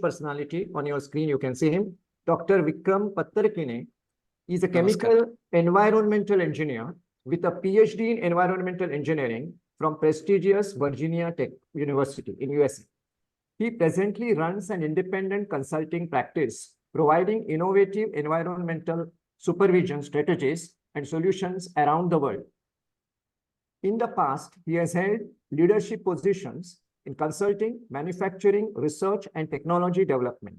personality. On your screen, you can see him. Dr. Vikram Pattarkine is a chemical environmental engineer with a PhD in environmental engineering from prestigious Virginia Tech University in USA. He presently runs an independent consulting practice, providing innovative environmental supervision strategies and solutions around the world. In the past, he has held leadership positions in consulting, manufacturing, research, and technology development.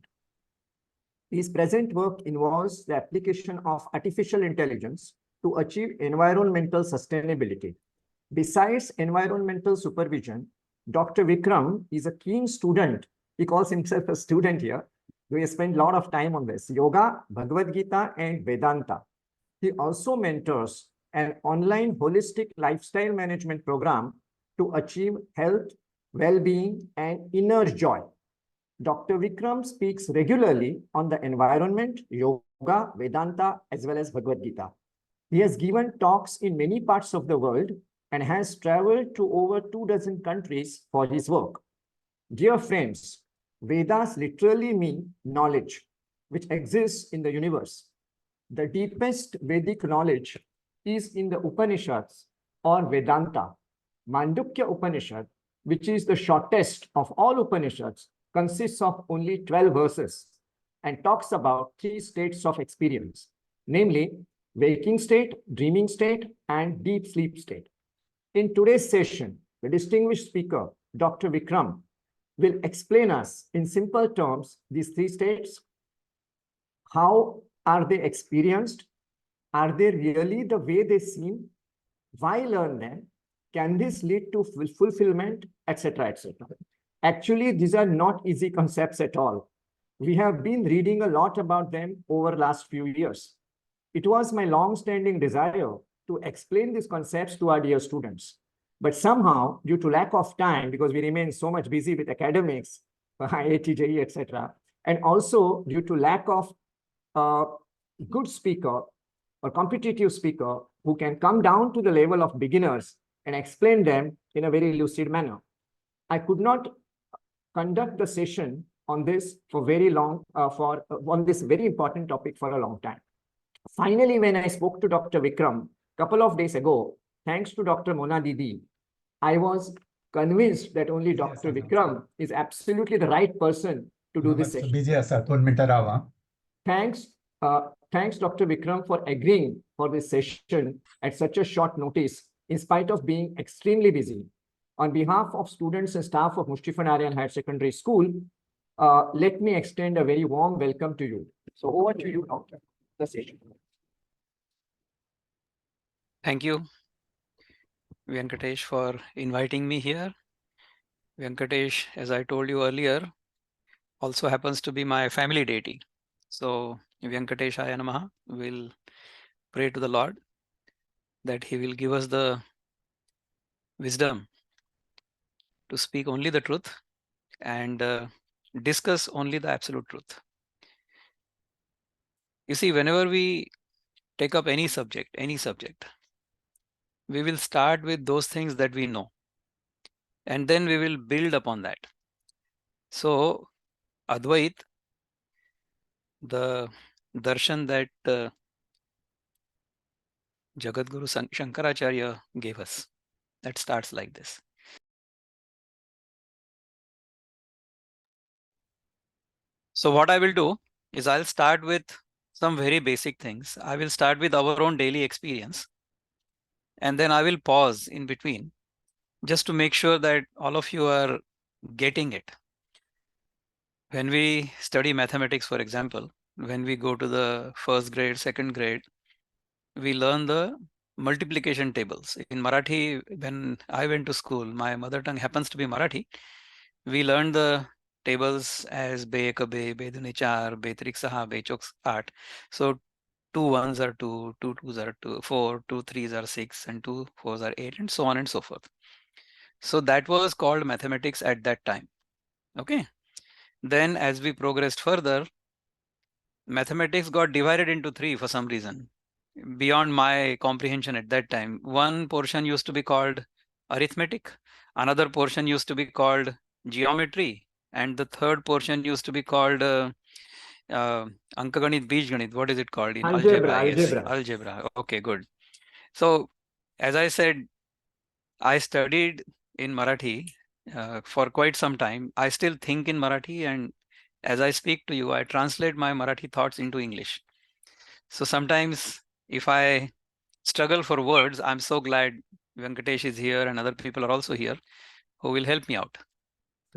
His present work involves the application of artificial intelligence to achieve environmental sustainability. Besides environmental supervision, Dr. Vikram is a keen student. He calls himself a student here. We spend a lot of time on this: yoga, Bhagavad Gita, and Vedanta. He also mentors an online holistic lifestyle management program to achieve health, well-being, and inner joy. Dr. Vikram speaks regularly on the environment, yoga, Vedanta, as well as Bhagavad Gita. He has given talks in many parts of the world and has traveled to over 24 countries for his work. Dear friends, Vedas literally mean knowledge, which exists in the universe. The deepest Vedic knowledge is in the Upanishads or Vedanta. Mandukya Upanishad, which is the shortest of all Upanishads, consists of only 12 verses and talks about 3 states of experience, namely waking state, dreaming state, and deep sleep state. In today's session, the distinguished speaker, Dr. Vikram, will explain us in simple terms these 3 states. How are they experienced? Are they really the way they seem? Why learn them? Can this lead to fulfillment, etc., etc.? Actually, these are not easy concepts at all. We have been reading a lot about them over the last few years. It was my long-standing desire to explain these concepts to our dear students. But somehow, due to lack of time, because we remain so much busy with academics, IIT, JEE, etc., and also due to lack of a good speaker or competitive speaker who can come down to the level of beginners and explain them in a very lucid manner, I could not conduct the session on this for very long, on this very important topic for a long time. Finally, when I spoke to Dr. Vikram a couple of days ago, thanks to Dr. Mona Didi, I was convinced that only Dr. Vikram is absolutely the right person to do this session. Thanks, Dr. Vikram, for agreeing for this session at such a short notice, in spite of being extremely busy. On behalf of students and staff of Mushtif and Aryaan Higher Secondary School, let me extend a very warm welcome to you. So over to you, Doctor. The session. Thank you, Venkatesh, for inviting me here. Venkatesh, as I told you earlier, also happens to be my family deity. So Venkateshaya Namaha, will pray to the Lord that he will give us the wisdom to speak only the truth and discuss only the absolute truth. You see, whenever we take up any subject, we will start with those things that we know, and then we will build upon that. So Advait, the darshan that Jagadguru Shankaracharya gave us, that starts like this. So what I will do is I'll start with some very basic things. I will start with our own daily experience, and then I will pause in between just to make sure that all of you are getting it. When we study mathematics, for example, when we go to the first grade, second grade, we learn the multiplication tables. In Marathi, when I went to school, my mother tongue happens to be Marathi. We learned the tables as be ek be, be dune char, be trik saha, be chok aat. So 2 1s are 2, 2 2s are 2, 4, 2 3s are 6, and 2 4s are 8, and so on and so forth. So that was called mathematics at that time. Okay. Then as we progressed further, mathematics got divided into 3 for some reason, beyond my comprehension at that time. One portion used to be called arithmetic, another portion used to be called geometry, and the third portion used to be called Ankaganit, Bijganit. What is it called in algebra? Yes, algebra. Okay, good. So, as I said, I studied in Marathi for quite some time. I still think in Marathi, and as I speak to you, I translate my Marathi thoughts into English. So sometimes if I struggle for words, I'm so glad Venkatesh is here and other people are also here who will help me out.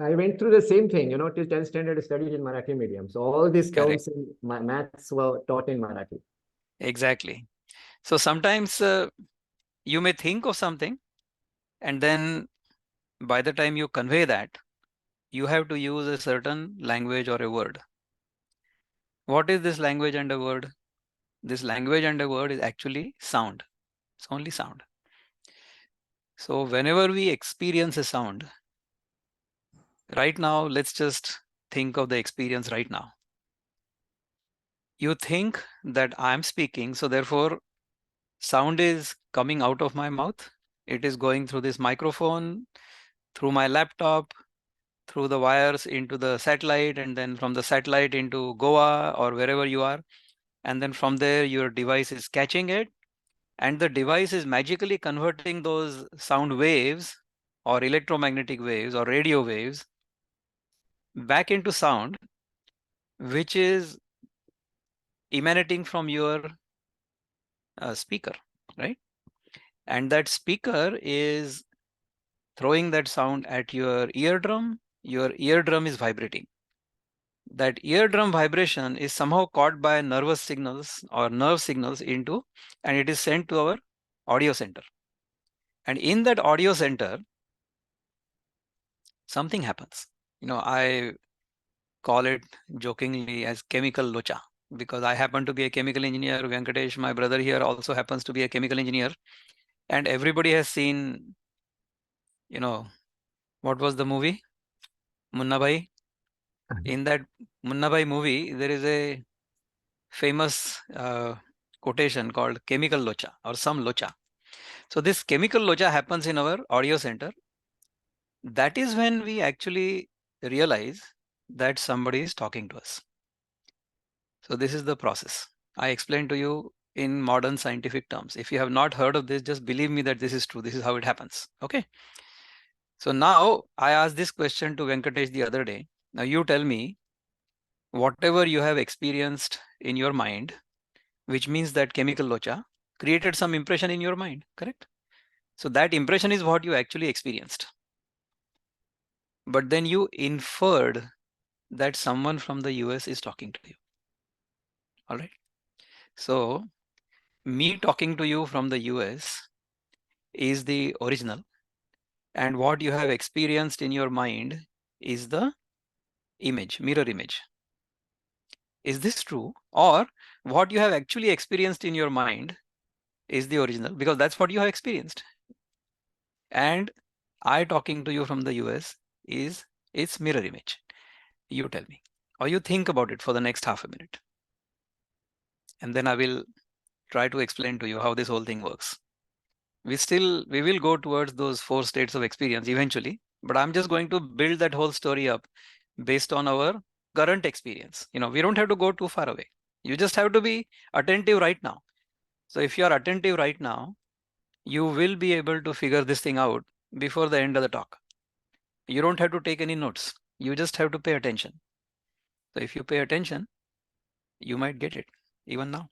I went through the same thing, till 10th standard I studied in Marathi medium. So all these Correct. terms in maths were taught in Marathi. Exactly. So sometimes you may think of something, and then by the time you convey that, you have to use a certain language or a word. What is this language and a word? This language and a word is actually sound. It's only sound. So whenever we experience a sound, right now, let's just think of the experience right now. You think that I'm speaking, so therefore sound is coming out of my mouth. It is going through this microphone, through my laptop, through the wires into the satellite, and then from the satellite into Goa or wherever you are. And then from there, your device is catching it. And the device is magically converting those sound waves or electromagnetic waves or radio waves back into sound, which is emanating from your speaker, right? And that speaker is throwing that sound at your eardrum. Your eardrum is vibrating. That eardrum vibration is somehow caught by nervous signals or nerve signals into, and it is sent to our audio center. And in that audio center, something happens. I call it jokingly as chemical locha, because I happen to be a chemical engineer. Venkatesh, my brother here, also happens to be a chemical engineer. And everybody has seen, what was the movie? Munna Bhai. In that Munna Bhai movie, there is a famous quotation called chemical locha or some locha. So this chemical locha happens in our audio center. That is when we actually realize that somebody is talking to us. So this is the process. I explained to you in modern scientific terms. If you have not heard of this, just believe me that this is true. This is how it happens. Okay. So now I asked this question to Venkatesh the other day. Now you tell me, whatever you have experienced in your mind, which means that chemical locha created some impression in your mind, correct? So that impression is what you actually experienced. But then you inferred that someone from the US is talking to you. All right. So me talking to you from the US is the original, and what you have experienced in your mind is the image, mirror image. Is this true? Or what you have actually experienced in your mind is the original, because that's what you have experienced. And I talking to you from the US is its mirror image. You tell me, or you think about it for the next half a minute. And then I will try to explain to you how this whole thing works. We will go towards those 4 states of experience eventually, but I'm just going to build that whole story up based on our current experience. We don't have to go too far away. You just have to be attentive right now. So if you are attentive right now, you will be able to figure this thing out before the end of the talk. You don't have to take any notes. You just have to pay attention. So if you pay attention, you might get it even now.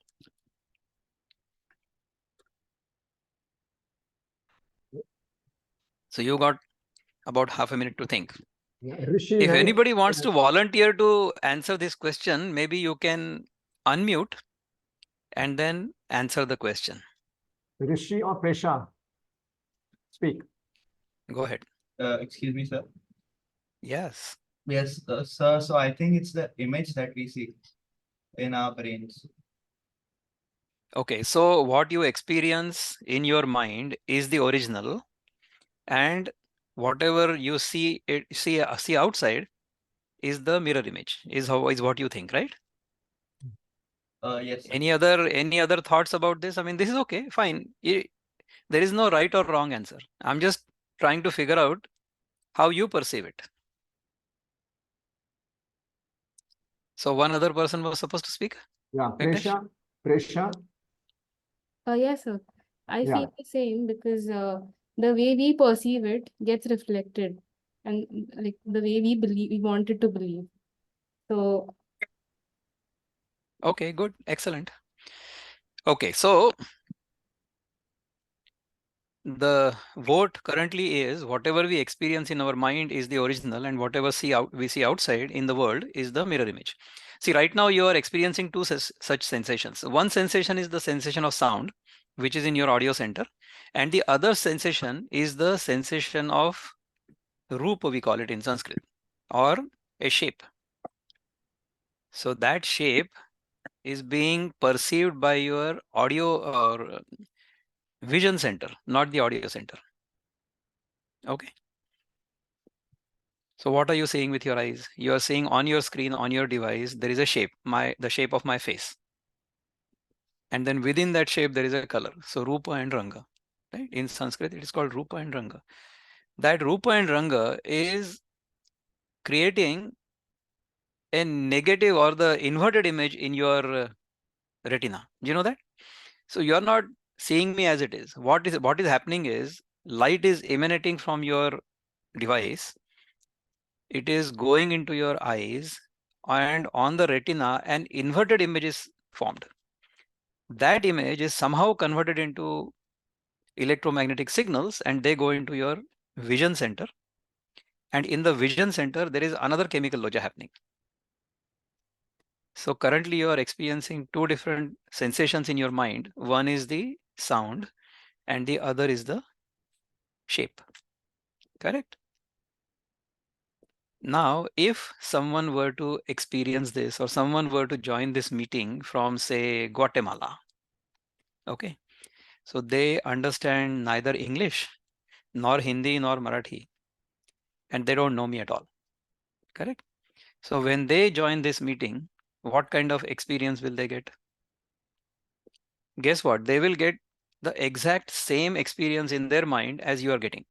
So you got about half a minute to think. Rishi, If anybody wants to volunteer to answer this question, maybe you can unmute and then answer the question. Rishi or Presha, speak. Go ahead. Excuse me, sir. Yes. Yes, sir. So I think it's the image that we see in our brains. Okay, so what you experience in your mind is the original, and whatever you see outside is the mirror image, is what you think, right? Yes, sir. Any other thoughts about this? I mean, this is okay, fine. There is no right or wrong answer. I'm just trying to figure out how you perceive it. So one other person was supposed to speak. Yeah, Vignesh? Presha. Yes, sir. I Yeah. feel the same because the way we perceive it gets reflected, and like the way we believe, we want it to believe. So Okay, good, excellent. Okay, so the vote currently is whatever we experience in our mind is the original, and whatever we see outside in the world is the mirror image. See, right now you are experiencing two such sensations. One sensation is the sensation of sound, which is in your audio center, and the other sensation is the sensation of rupa, we call it in Sanskrit, or a shape. So that shape is being perceived by your audio or vision center, not the audio center. Okay. So what are you seeing with your eyes? You are seeing on your screen, on your device, there is a shape, the shape of my face. And then within that shape, there is a color. So Rupa and Ranga. Right? In Sanskrit, it is called Rupa and Ranga. That Rupa and Ranga is creating a negative or the inverted image in your retina. Do you know that? So you're not seeing me as it is. What is happening is light is emanating from your device. It is going into your eyes, and on the retina an inverted image is formed. That image is somehow converted into electromagnetic signals, and they go into your vision center, and in the vision center there is another chemical loja happening. So currently you are experiencing two different sensations in your mind. One is the sound and the other is the shape. Correct? Now, if someone were to experience this, or someone were to join this meeting from, say, Guatemala, okay, so they understand neither English, nor Hindi, nor Marathi, and they don't know me at all, correct? So when they join this meeting, what kind of experience will they get? Guess what? They will get the exact same experience in their mind as you are getting.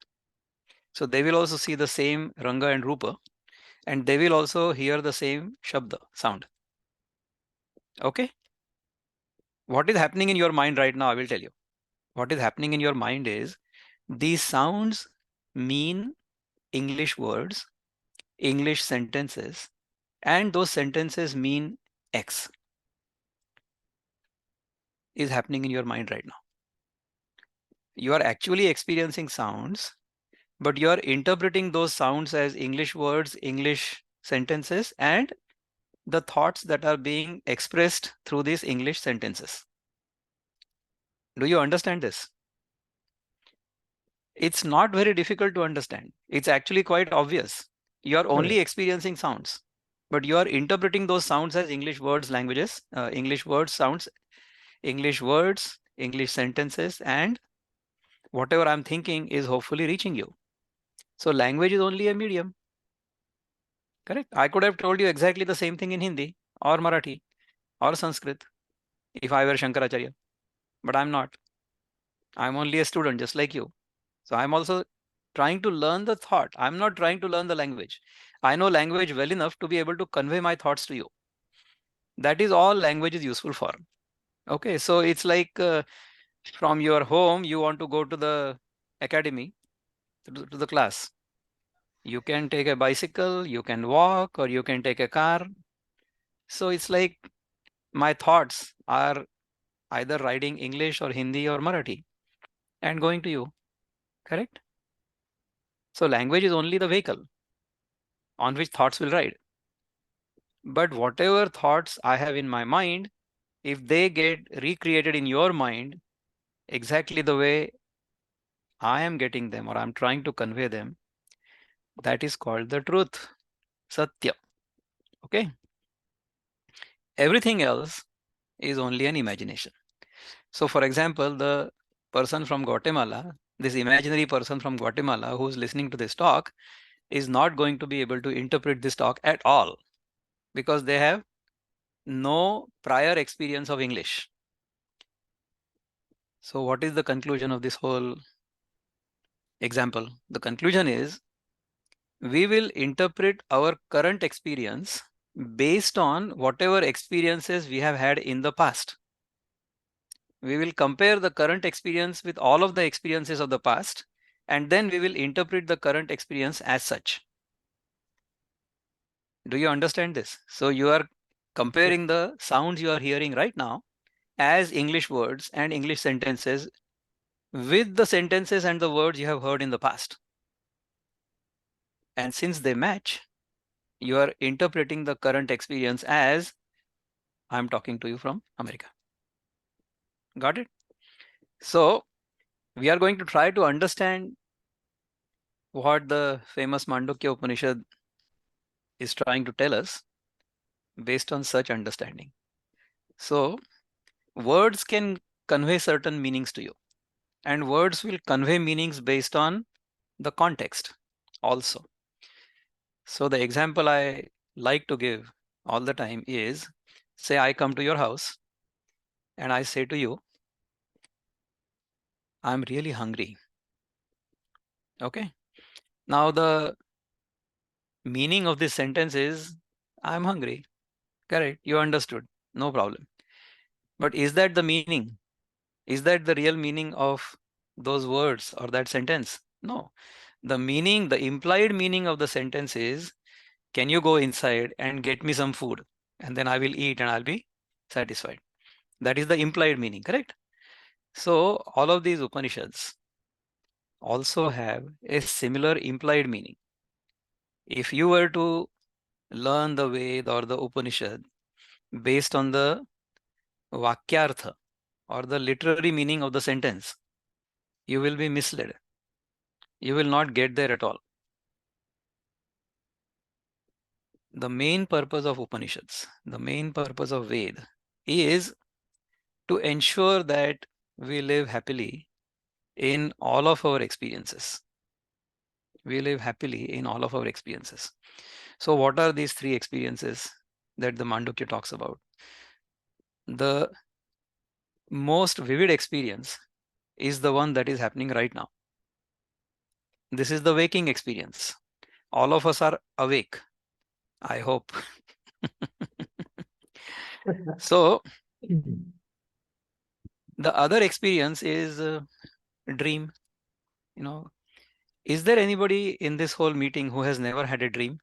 So they will also see the same Ranga and Rupa, and they will also hear the same Shabda, sound. Okay? What is happening in your mind right now? I will tell you. What is happening in your mind is these sounds mean English words, English sentences, and those sentences mean X is happening in your mind right now. You are actually experiencing sounds, but you are interpreting those sounds as English words, English sentences, and the thoughts that are being expressed through these English sentences. Do you understand this? It's not very difficult to understand. It's actually quite obvious. You are only experiencing sounds, but you are interpreting those sounds as English words, languages, English words, sounds, English words, English sentences, and whatever I'm thinking is hopefully reaching you. So language is only a medium. Correct? I could have told you exactly the same thing in Hindi or Marathi or Sanskrit if I were Shankaracharya, but I'm not. I'm only a student just like you. So I'm also trying to learn the thought. I'm not trying to learn the language. I know language well enough to be able to convey my thoughts to you. That is all language is useful for. Okay, so it's like from your home, you want to go to the academy, to the class. You can take a bicycle, you can walk, or you can take a car. So it's like my thoughts are either writing English or Hindi or Marathi and going to you. Correct? So language is only the vehicle on which thoughts will ride. But whatever thoughts I have in my mind, if they get recreated in your mind exactly the way I am getting them or I'm trying to convey them, that is called the truth, Satya. Okay? Everything else is only an imagination. So, for example, the person from Guatemala, this imaginary person from Guatemala who's listening to this talk, is not going to be able to interpret this talk at all because they have no prior experience of English. So what is the conclusion of this whole example? The conclusion is we will interpret our current experience based on whatever experiences we have had in the past. We will compare the current experience with all of the experiences of the past, and then we will interpret the current experience as such. Do you understand this? So you are comparing the sounds you are hearing right now as English words and English sentences with the sentences and the words you have heard in the past. And since they match, you are interpreting the current experience as I'm talking to you from America. Got it? So we are going to try to understand what the famous Mandukya Upanishad is trying to tell us based on such understanding. So words can convey certain meanings to you, and words will convey meanings based on the context also. So the example I like to give all the time is, say I come to your house and I say to you, I'm really hungry. Okay. Now the meaning of this sentence is, I'm hungry. Correct. You understood. No problem. But is that the meaning? Is that the real meaning of those words or that sentence? No. The meaning, the implied meaning of the sentence is, can you go inside and get me some food? And then I will eat and I'll be satisfied. That is the implied meaning, correct? So all of these Upanishads also have a similar implied meaning. If you were to learn the Ved or the Upanishad based on the Vakyartha or the literary meaning of the sentence, you will be misled. You will not get there at all. The main purpose of Upanishads, the main purpose of Ved is to ensure that we live happily in all of our experiences. We live happily in all of our experiences. So what are these three experiences that the Mandukya talks about? The most vivid experience is the one that is happening right now. This is the waking experience. All of us are awake, I hope. So the other experience is a dream. You know, is there anybody in this whole meeting who has never had a dream?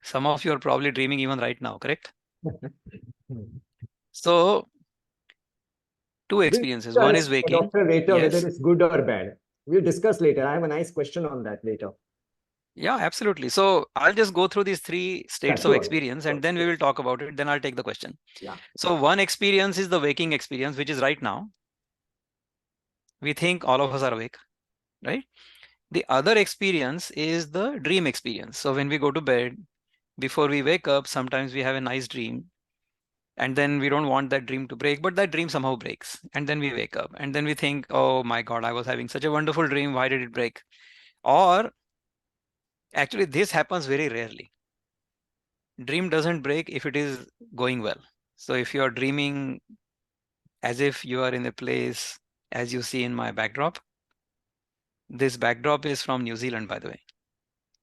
Some of you are probably dreaming even right now, correct? So two experiences. One is waking. Doctor, later, Yes. whether it's good or bad. We'll discuss later. I have a nice question on that later. Yeah, absolutely. So I'll just go through these three states of sure. experience and then we will talk about it. Then I'll take the question. Yeah. So one experience is the waking experience, which is right now. We think all of us are awake, right? The other experience is the dream experience. So when we go to bed, before we wake up, sometimes we have a nice dream and then we don't want that dream to break, but that dream somehow breaks. And then we wake up and then we think, oh my God, I was having such a wonderful dream. Why did it break? Or actually, this happens very rarely. Dream doesn't break if it is going well. So if you are dreaming as if you are in a place, as you see in my backdrop, this backdrop is from New Zealand, by the way.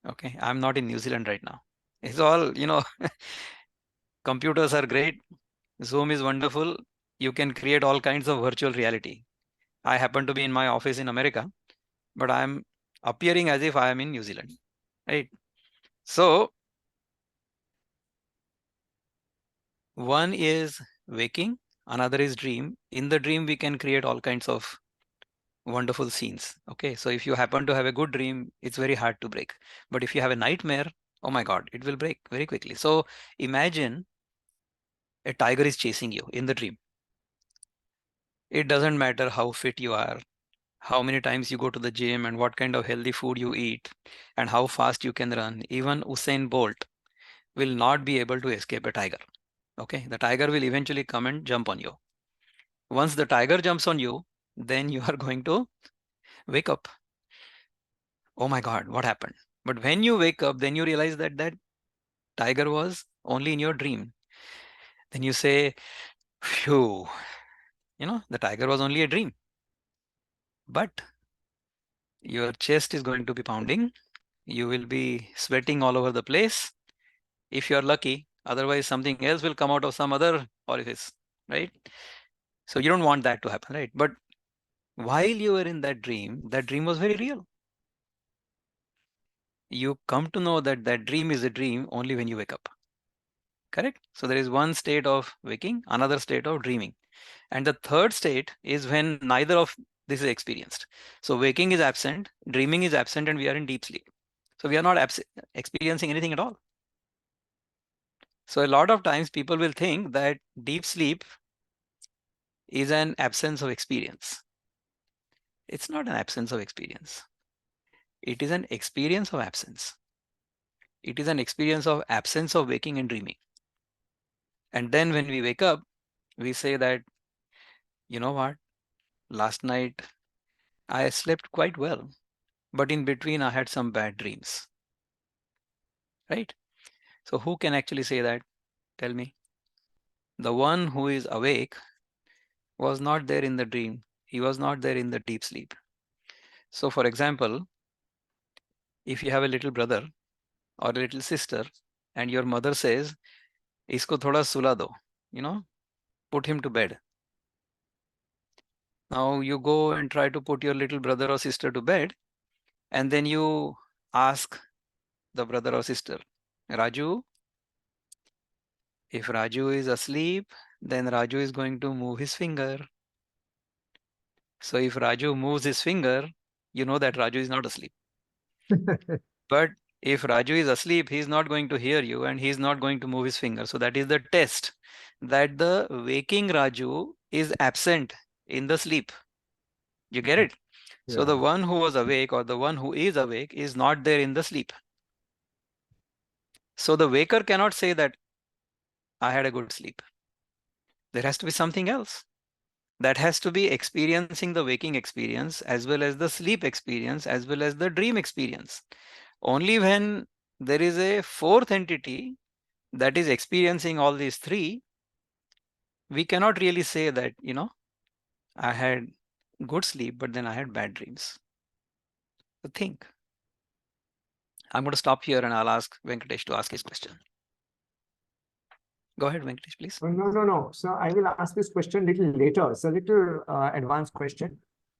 Okay, I'm not in New Zealand right now. It's all, computers are great. Zoom is wonderful. You can create all kinds of virtual reality. I happen to be in my office in America, but I'm appearing as if I am in New Zealand, right? So one is waking, another is dream. In the dream, we can create all kinds of wonderful scenes. Okay, so if you happen to have a good dream, it's very hard to break. But if you have a nightmare, oh my God, it will break very quickly. So imagine a tiger is chasing you in the dream. It doesn't matter how fit you are, how many times you go to the gym and what kind of healthy food you eat and how fast you can run. Even Usain Bolt will not be able to escape a tiger. Okay, the tiger will eventually come and jump on you. Once the tiger jumps on you, then you are going to wake up. Oh my God, what happened? But when you wake up, then you realize that that tiger was only in your dream. Then you say, phew, the tiger was only a dream. But your chest is going to be pounding. You will be sweating all over the place. if you're lucky. Otherwise, something else will come out of some other orifice, right? So you don't want that to happen, right? But while you were in that dream was very real. You come to know that that dream is a dream only when you wake up. Correct? So there is one state of waking, another state of dreaming. And the third state is when neither of this is experienced. So waking is absent, dreaming is absent, and we are in deep sleep. So we are not experiencing anything at all. So a lot of times people will think that deep sleep is an absence of experience. It's not an absence of experience. It is an experience of absence. It is an experience of absence of waking and dreaming. And then when we wake up, we say that, you know what, last night I slept quite well, but in between I had some bad dreams, right? So who can actually say that? Tell me. The one who is awake was not there in the dream. He was not there in the deep sleep. So for example, if you have a little brother or a little sister and your mother says, isko thoda sula do, put him to bed. Now you go and try to put your little brother or sister to bed, and then you ask the brother or sister, Raju, if Raju is asleep, then Raju is going to move his finger. So if Raju moves his finger, you know that Raju is not asleep. But if Raju is asleep, he is not going to hear you and he is not going to move his finger. So that is the test that the waking Raju is absent in the sleep. You get it? So the one who was awake or the one who is awake is not there in the sleep. So the waker cannot say that I had a good sleep. There has to be something else. That has to be experiencing the waking experience as well as the sleep experience as well as the dream experience. Only when there is a fourth entity that is experiencing all these three, we cannot really say that, I had good sleep, but then I had bad dreams. So think. I'm going to stop here and I'll ask Venkatesh to ask his question. Go ahead, Venkatesh, please. No. So I will ask this question little later. It's a little advanced question.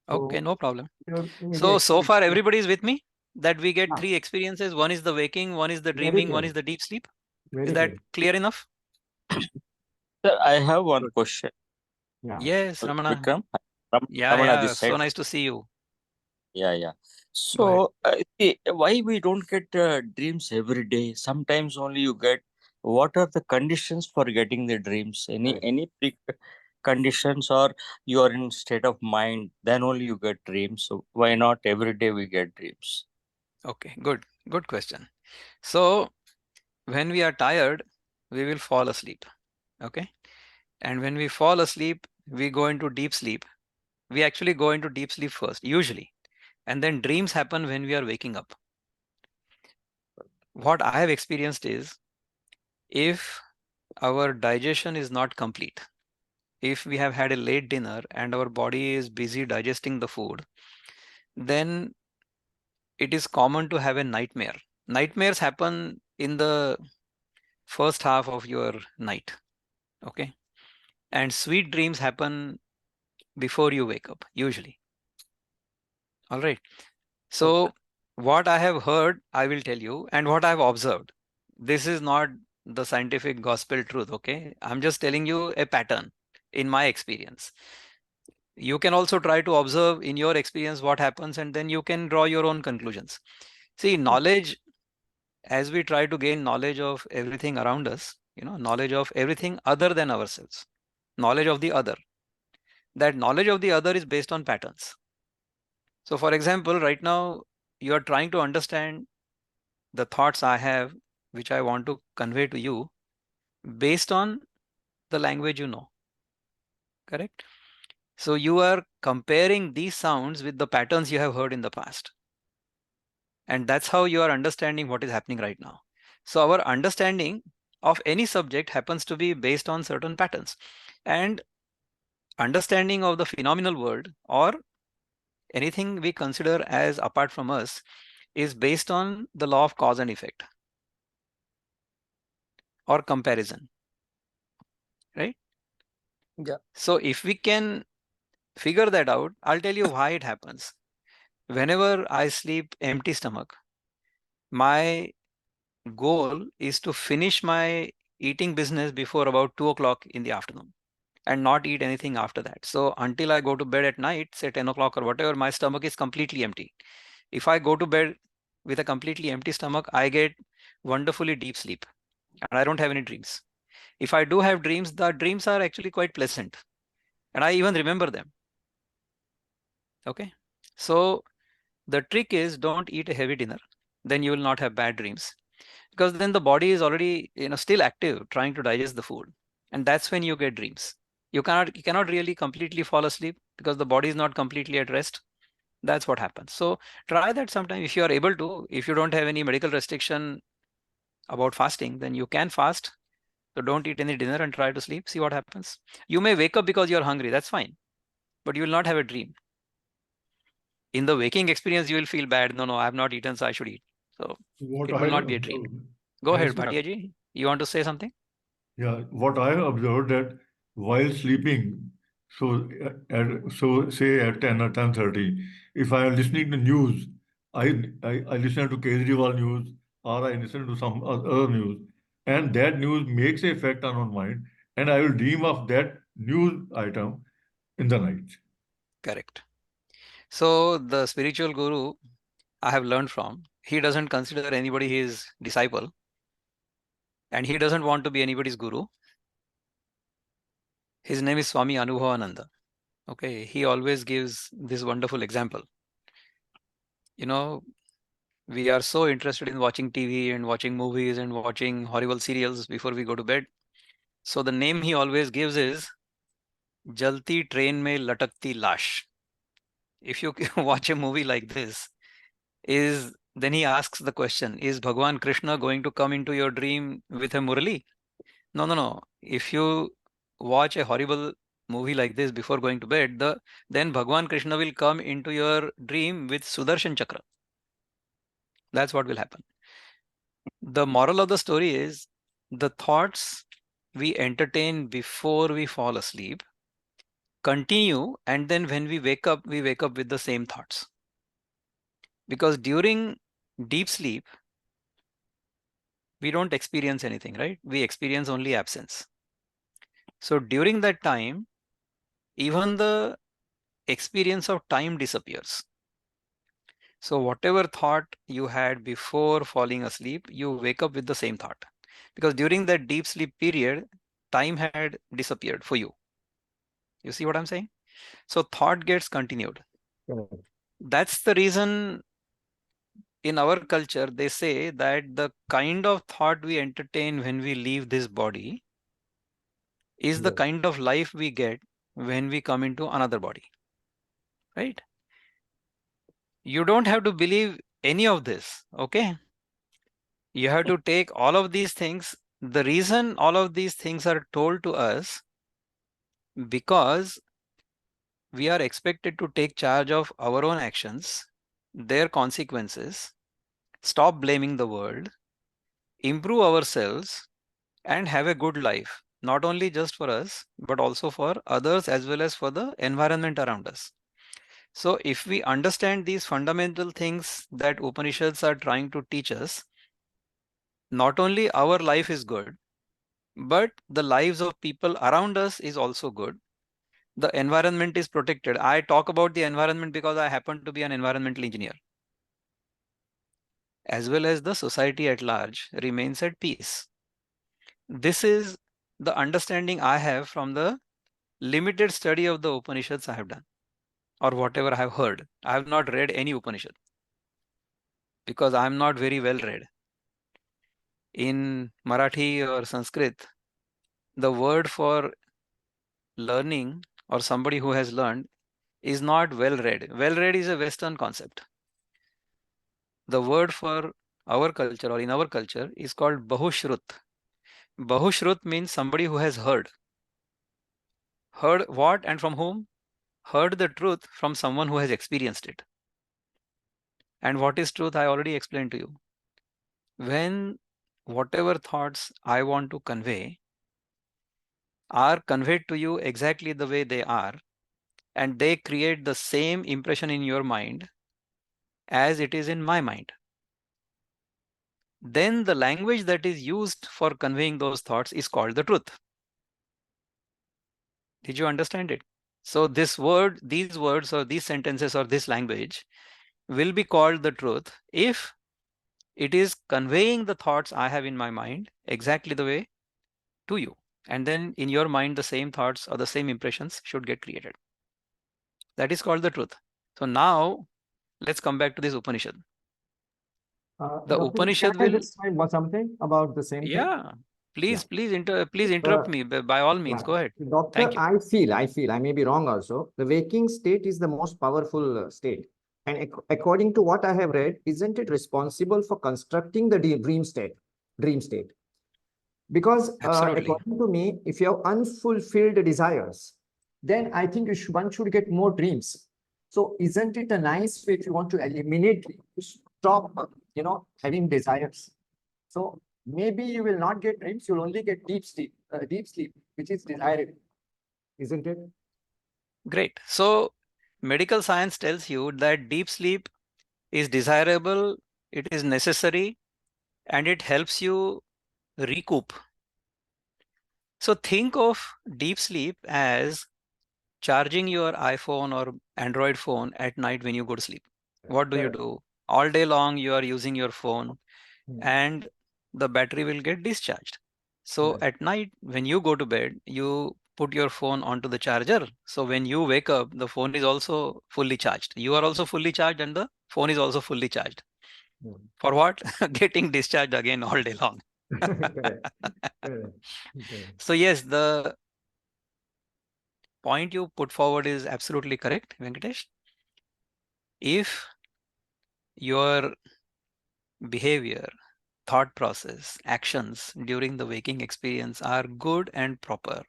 Okay, no problem. So So far everybody is with me that we get three experiences. One is the waking, one is the dreaming, one is the deep sleep. Is that clear enough? Sir, I have one question. Yes, Ramana. Vikram, Yeah, this so side. nice to see you. Yeah. So, see, why we don't get dreams every day? Sometimes only you get. What are the conditions for getting the dreams? Any conditions, or you are in state of mind, then only you get dreams. So why not every day we get dreams? Okay, good question. So when we are tired, we will fall asleep. Okay. And when we fall asleep, we go into deep sleep. We actually go into deep sleep first, usually. And then dreams happen when we are waking up. What I have experienced is if our digestion is not complete, if we have had a late dinner and our body is busy digesting the food, then it is common to have a nightmare. Nightmares happen in the first half of your night. Okay. And sweet dreams happen before you wake up, usually. All right. So what I have heard, I will tell you, and what I have observed. This is not the scientific gospel truth, okay? I'm just telling you a pattern in my experience. You can also try to observe in your experience what happens, and then you can draw your own conclusions. See, knowledge, as we try to gain knowledge of everything around us, knowledge of everything other than ourselves, knowledge of the other. That knowledge of the other is based on patterns. So for example, right now, you are trying to understand the thoughts I have, which I want to convey to you based on the language you know. Correct? So you are comparing these sounds with the patterns you have heard in the past. And that's how you are understanding what is happening right now. So our understanding of any subject happens to be based on certain patterns. And understanding of the phenomenal world or anything we consider as apart from us is based on the law of cause and effect. or comparison, right? Yeah. So if we can figure that out, I'll tell you why it happens. Whenever I sleep empty stomach, my goal is to finish my eating business before about 2 o'clock in the afternoon and not eat anything after that. So until I go to bed at night, say 10 o'clock or whatever, my stomach is completely empty. If I go to bed with a completely empty stomach, I get wonderfully deep sleep and I don't have any dreams. If I do have dreams, the dreams are actually quite pleasant and I even remember them. Okay. So the trick is don't eat a heavy dinner, then you will not have bad dreams, because then the body is already still active trying to digest the food, and that's when you get dreams. You cannot really completely fall asleep because the body is not completely at rest. That's what happens. So try that sometime if you are able to. If you don't have any medical restriction about fasting, then you can fast. So don't eat any dinner and try to sleep, see what happens. You may wake up because you're hungry, that's fine, but you will not have a dream. In the waking experience you will feel bad, no, I have not eaten, so I should eat. So What it I will have not be a dream. observed, Go ahead, yes, Bhatia ji. You want to say something? yeah, what I have observed that while sleeping, so so say at 10 or 10:30, if I am listening to news, I listen to Kejriwal news or I listen to some other news, and that news makes an effect on my mind, and I will dream of that news item in the night. Correct. So the spiritual guru I have learned from, he doesn't consider anybody his disciple and he doesn't want to be anybody's guru. His name is Swami Anubhavananda. Okay, he always gives this wonderful example. You know, we are so interested in watching TV and watching movies and watching horrible serials before we go to bed. So the name he always gives is Jalti Train Mein Latakti Lash. If you watch a movie like this, then he asks the question, is Bhagwan Krishna going to come into your dream with a Murali? No, no, no. If you watch a horrible movie like this before going to bed, then Bhagwan Krishna will come into your dream with Sudarshan Chakra. That's what will happen. The moral of the story is the thoughts we entertain before we fall asleep continue, and then when we wake up with the same thoughts. Because during deep sleep, we don't experience anything, right? We experience only absence. So during that time, even the experience of time disappears. So whatever thought you had before falling asleep, you wake up with the same thought. Because during that deep sleep period, time had disappeared for you. You see what I'm saying? So thought gets continued. Correct. That's the reason in our culture, they say that the kind of thought we entertain when we leave this body is the Yes. kind of life we get when we come into another body, right? You don't have to believe any of this, okay? You have to take all of these things. The reason all of these things are told to us, because we are expected to take charge of our own actions, their consequences, stop blaming the world, improve ourselves, and have a good life, not only just for us, but also for others as well as for the environment around us. So if we understand these fundamental things that Upanishads are trying to teach us, not only our life is good, but the lives of people around us is also good. The environment is protected. I talk about the environment because I happen to be an environmental engineer. As well as the society at large remains at peace. This is the understanding I have from the limited study of the Upanishads I have done, or whatever I have heard. I have not read any Upanishad because I am not very well read. In Marathi or Sanskrit, the word for learning or somebody who has learned is not well read. Well read is a Western concept. The word for our culture or in our culture is called Bahushrut. Bahushrut means somebody who has heard. Heard what and from whom? Heard the truth from someone who has experienced it. And what is truth? I already explained to you. When whatever thoughts I want to convey are conveyed to you exactly the way they are, and they create the same impression in your mind as it is in my mind. Then the language that is used for conveying those thoughts is called the truth. Did you understand it? So this word, these words or these sentences or this language will be called the truth if it is conveying the thoughts I have in my mind exactly the way to you. And then in your mind, the same thoughts or the same impressions should get created. That is called the truth. So now let's come back to this Upanishad. The Doctor, can Upanishad I will, just find something about the same thing? yeah, please, please Uh, interrupt me by all means. Yeah. Go ahead. Doctor, Thank you. I feel, I may be wrong also. The waking state is the most powerful state. And according to what I have read, isn't it responsible for constructing the dream state? Dream state. Because Absolutely. according to me, if you have unfulfilled desires, then I think one should get more dreams. So isn't it a nice way if you want to eliminate, stop, having desires? So maybe you will not get dreams, you'll only get deep sleep, which is desirable, isn't it? Great. So medical science tells you that deep sleep is desirable, it is necessary, and it helps you recoup. So think of deep sleep as charging your iPhone or Android phone at night when you go to sleep. What do you Correct. do? All day long you are using your phone Hmm. and the battery will get discharged. So Right. at night when you go to bed, you put your phone onto the charger. So when you wake up, the phone is also fully charged. You are also fully charged and the phone is also fully charged. Hmm. For what? Getting discharged again all day long. Correct. Correct. Correct. So yes, the point you put forward is absolutely correct, Venkatesh. If your behavior, thought process, actions during the waking experience are good and proper,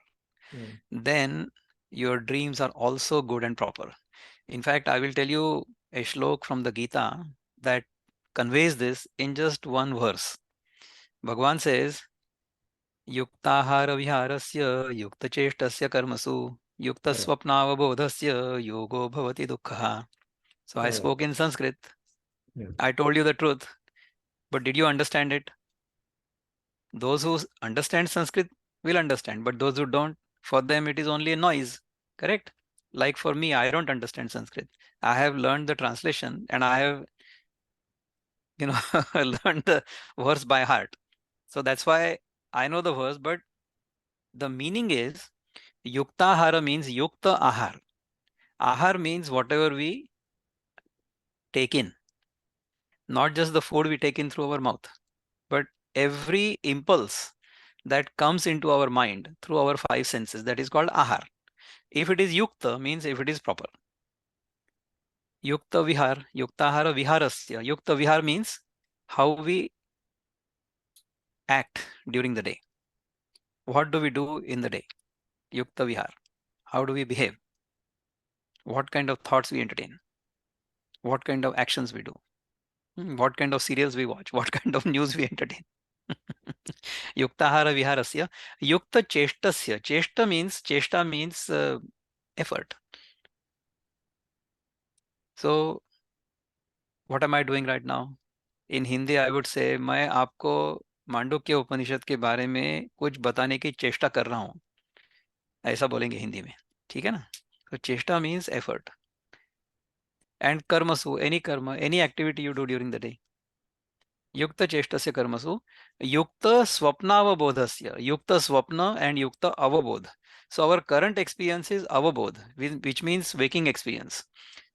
Hmm. then your dreams are also good and proper. In fact, I will tell you a shlok from the Gita that conveys this in just one verse. Bhagavan says, Yuktahara viharasya yuktacheshtasya karmasu Correct. yuktaswapnavabodhasya yogo bhavati dukkha. So I Correct. spoke in Sanskrit. Yeah. I told you the truth, but did you understand it? Those who understand Sanskrit will understand, but those who don't, for them it is only a noise, correct? Like for me, I don't understand Sanskrit. I have learned the translation and I have, learned the verse by heart. So that's why I know the verse, but the meaning is yuktahara means yukta ahar. Ahar means whatever we take in, not just the food we take in through our mouth, but every impulse that comes into our mind through our five senses, that is called ahar. If it is yukta, means if it is proper. Yukta vihar, yuktahara viharasya. Yukta vihar means how we act during the day. What do we do in the day? Yukta vihar. How do we behave? What kind of thoughts we entertain? What kind of actions we do? What kind of serials we watch? What kind of news we entertain? Yuktahara viharasya. Yukta cheshtasya. Cheshta means effort. So what am I doing right now? In Hindi, I would say मैं आपको मांडुक्य उपनिषद के बारे में कुछ बताने की चेष्टा कर रहा हूँ, ऐसा बोलेंगे हिंदी में, ठीक है ना? तो चेष्टा मीन्स एफर्ट. एंड कर्मसु, any activity you do during the day. युक्त चेष्टस्य कर्मसु युक्त स्वप्नावबोधस्य. युक्त स्वप्न and युक्त avabodh. So our current experience is avabodh, which means waking experience.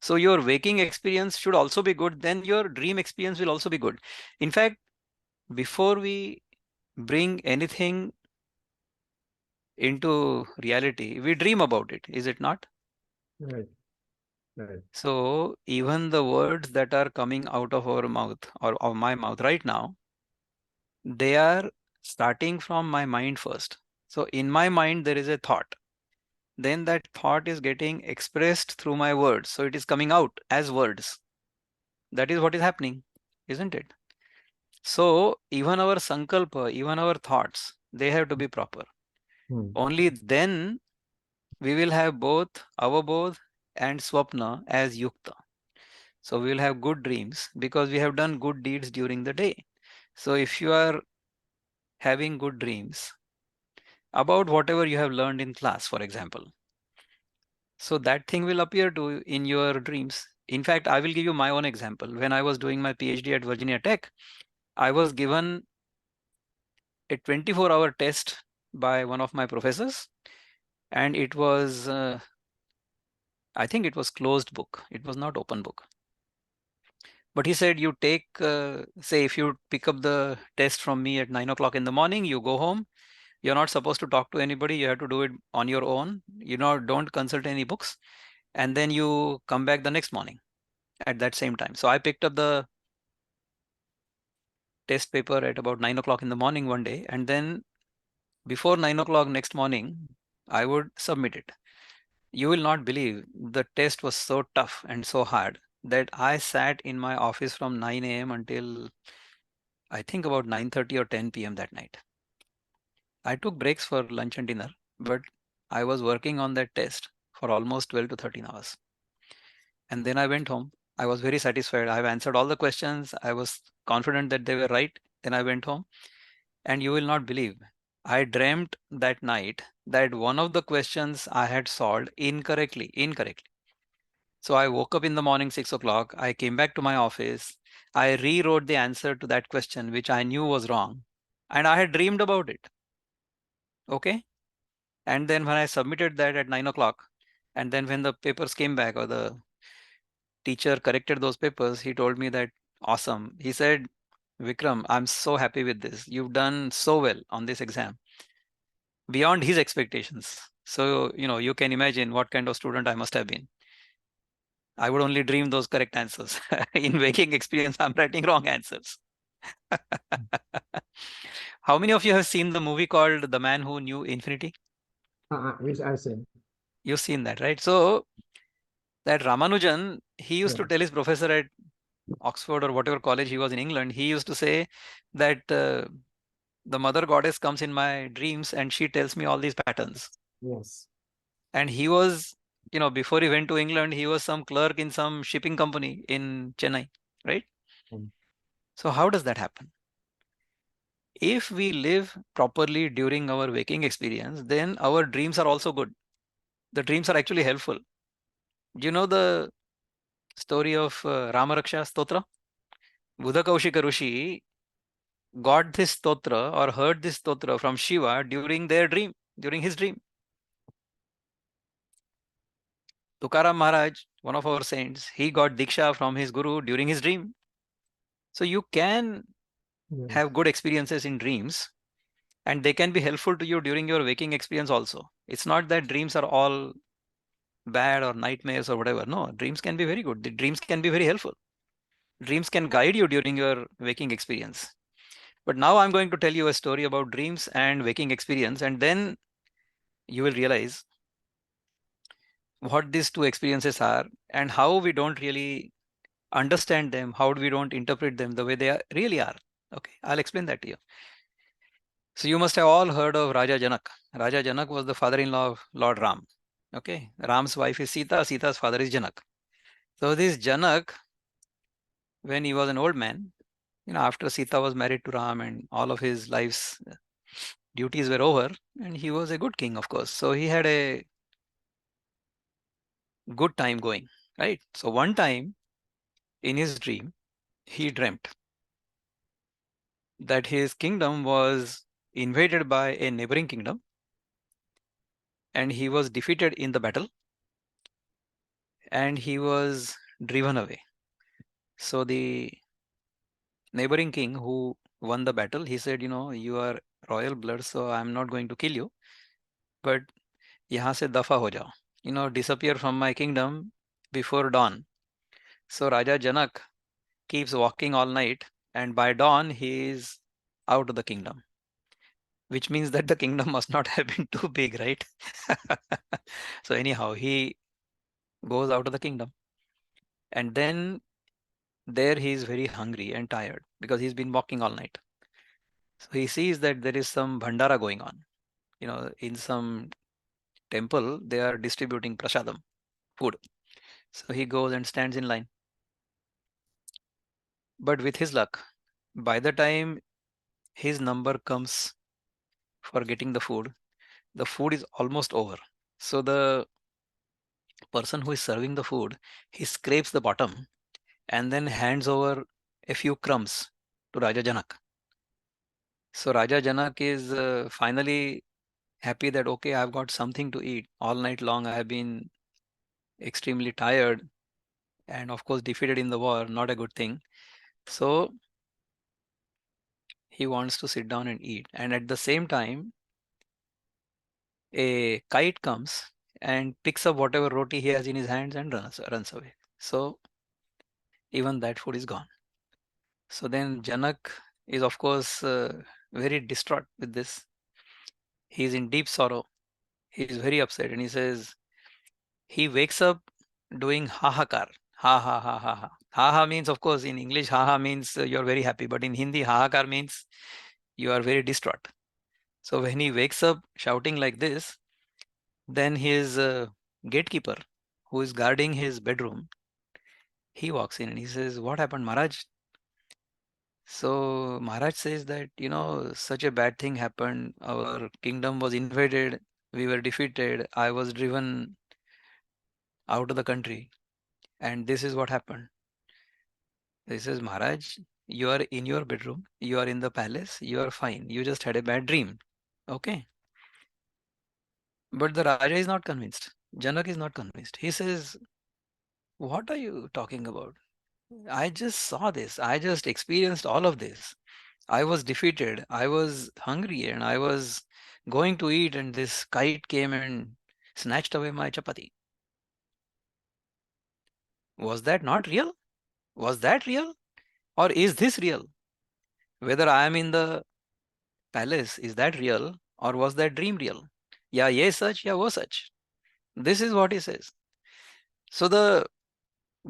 So your waking experience should also be good, then your dream experience will also be good. In fact, before we bring anything into reality, we dream about it, is it not? Right. Right. So even the words that are coming out of our mouth or of my mouth right now, they are starting from my mind first. So in my mind, there is a thought. Then that thought is getting expressed through my words. So it is coming out as words. That is what is happening, isn't it? So even our sankalpa, even our thoughts, they have to be proper. Hmm. Only then we will have both avabodh and swapna as yukta. So we will have good dreams because we have done good deeds during the day. So if you are having good dreams about whatever you have learned in class, for example, so that thing will appear to you in your dreams. In fact, I will give you my own example. When I was doing my PhD at Virginia Tech, I was given a 24-hour test by one of my professors, and it was, I think it was closed book. It was not open book. But he said, you take, say, if you pick up the test from me at 9 o'clock in the morning, you go home. You're not supposed to talk to anybody. You have to do it on your own. You know, don't consult any books. And then you come back the next morning at that same time. So I picked up the test paper at about 9 o'clock in the morning one day. And then before 9 o'clock next morning, I would submit it. You will not believe the test was so tough and so hard that I sat in my office from 9 a.m. until I think about 9:30 or 10 p.m. that night. I took breaks for lunch and dinner, but I was working on that test for almost 12 to 13 hours. And then I went home. I was very satisfied. I have answered all the questions. I was confident that they were right. Then I went home. And you will not believe, I dreamt that night that one of the questions I had solved incorrectly. So I woke up in the morning, 6 o'clock. I came back to my office. I rewrote the answer to that question, which I knew was wrong. And I had dreamed about it. Okay. And then when I submitted that at 9 o'clock, and then when the papers came back or the teacher corrected those papers, he told me that, awesome. He said, Vikram, I'm so happy with this. You've done so well on this exam, beyond his expectations. So, you can imagine what kind of student I must have been. I would only dream those correct answers. In waking experience, I'm writing wrong answers. How many of you have seen the movie called The Man Who Knew Infinity? Which I've seen. You've seen that, right? So that Ramanujan, he used to Yeah. tell his professor at Oxford or whatever college he was in England, he used to say that the mother goddess comes in my dreams and she tells me all these patterns. Yes. And he was, before he went to England, he was some clerk in some shipping company in Chennai, right? Mm. So how does that happen? If we live properly during our waking experience, then our dreams are also good. The dreams are actually helpful. Do you know the story of Ramaraksha Stotra? Buddha Kaushika Rishi got this stotra or heard this stotra from Shiva during his dream. Tukaram Maharaj, one of our saints, he got Diksha from his guru during his dream. So you can Yes. have good experiences in dreams, and they can be helpful to you during your waking experience also. It's not that dreams are all bad or nightmares or whatever. No, dreams can be very good. The dreams can be very helpful. Dreams can guide you during your waking experience. But now I'm going to tell you a story about dreams and waking experience, and then you will realize what these two experiences are and how we don't really understand them, how we don't interpret them the way really are. Okay, I'll explain that to you. So you must have all heard of Raja Janak. Raja Janak was the father-in-law of Lord Ram. Okay, Ram's wife is Sita, Sita's father is Janak. So this Janak, when he was an old man, after Sita was married to Ram and all of his life's duties were over, and he was a good king, of course. So he had a good time going, right? So one time in his dream, he dreamt that his kingdom was invaded by a neighboring kingdom and he was defeated in the battle and he was driven away. So the neighboring king who won the battle, he said, you are royal blood, so I'm not going to kill you, but yahan se dafa ho jao, disappear from my kingdom before dawn. So Raja Janak keeps walking all night, and by dawn he is out of the kingdom, which means that the kingdom must not have been too big, right? So anyhow, he goes out of the kingdom, and then There he is very hungry and tired because he's been walking all night. So he sees that there is some bhandara going on. In some temple, they are distributing prasadam, food. So he goes and stands in line. But with his luck, by the time his number comes for getting the food is almost over. So the person who is serving the food, he scrapes the bottom and then hands over a few crumbs to Raja Janak. So Raja Janak is finally happy that, okay, I've got something to eat. All night long, I have been extremely tired and, of course, defeated in the war, not a good thing. So he wants to sit down and eat. And at the same time, a kite comes and picks up whatever roti he has in his hands and runs away. So even that food is gone. So then Janak is, of course, very distraught with this. He is in deep sorrow. He is very upset and he says, he wakes up doing hahakar. Ha ha ha ha ha. Ha ha means, of course, in English, ha ha means you're very happy. But in Hindi, hahakar means you are very distraught. So when he wakes up shouting like this, then his gatekeeper, who is guarding his bedroom, he walks in and he says, what happened, Maharaj? So Maharaj says that, such a bad thing happened. Our kingdom was invaded. We were defeated. I was driven out of the country. And this is what happened. He says, Maharaj, you are in your bedroom. You are in the palace. You are fine. You just had a bad dream. Okay. But the Raja is not convinced. Janak is not convinced. He says, what are you talking about? I just saw this. I just experienced all of this. I was defeated. I was hungry and I was going to eat, and this kite came and snatched away my chapati. Was that not real? Was that real? Or is this real? Whether I am in the palace, is that real? Or was that dream real? Yeah, ye such, yeah, wo such. This is what he says. So the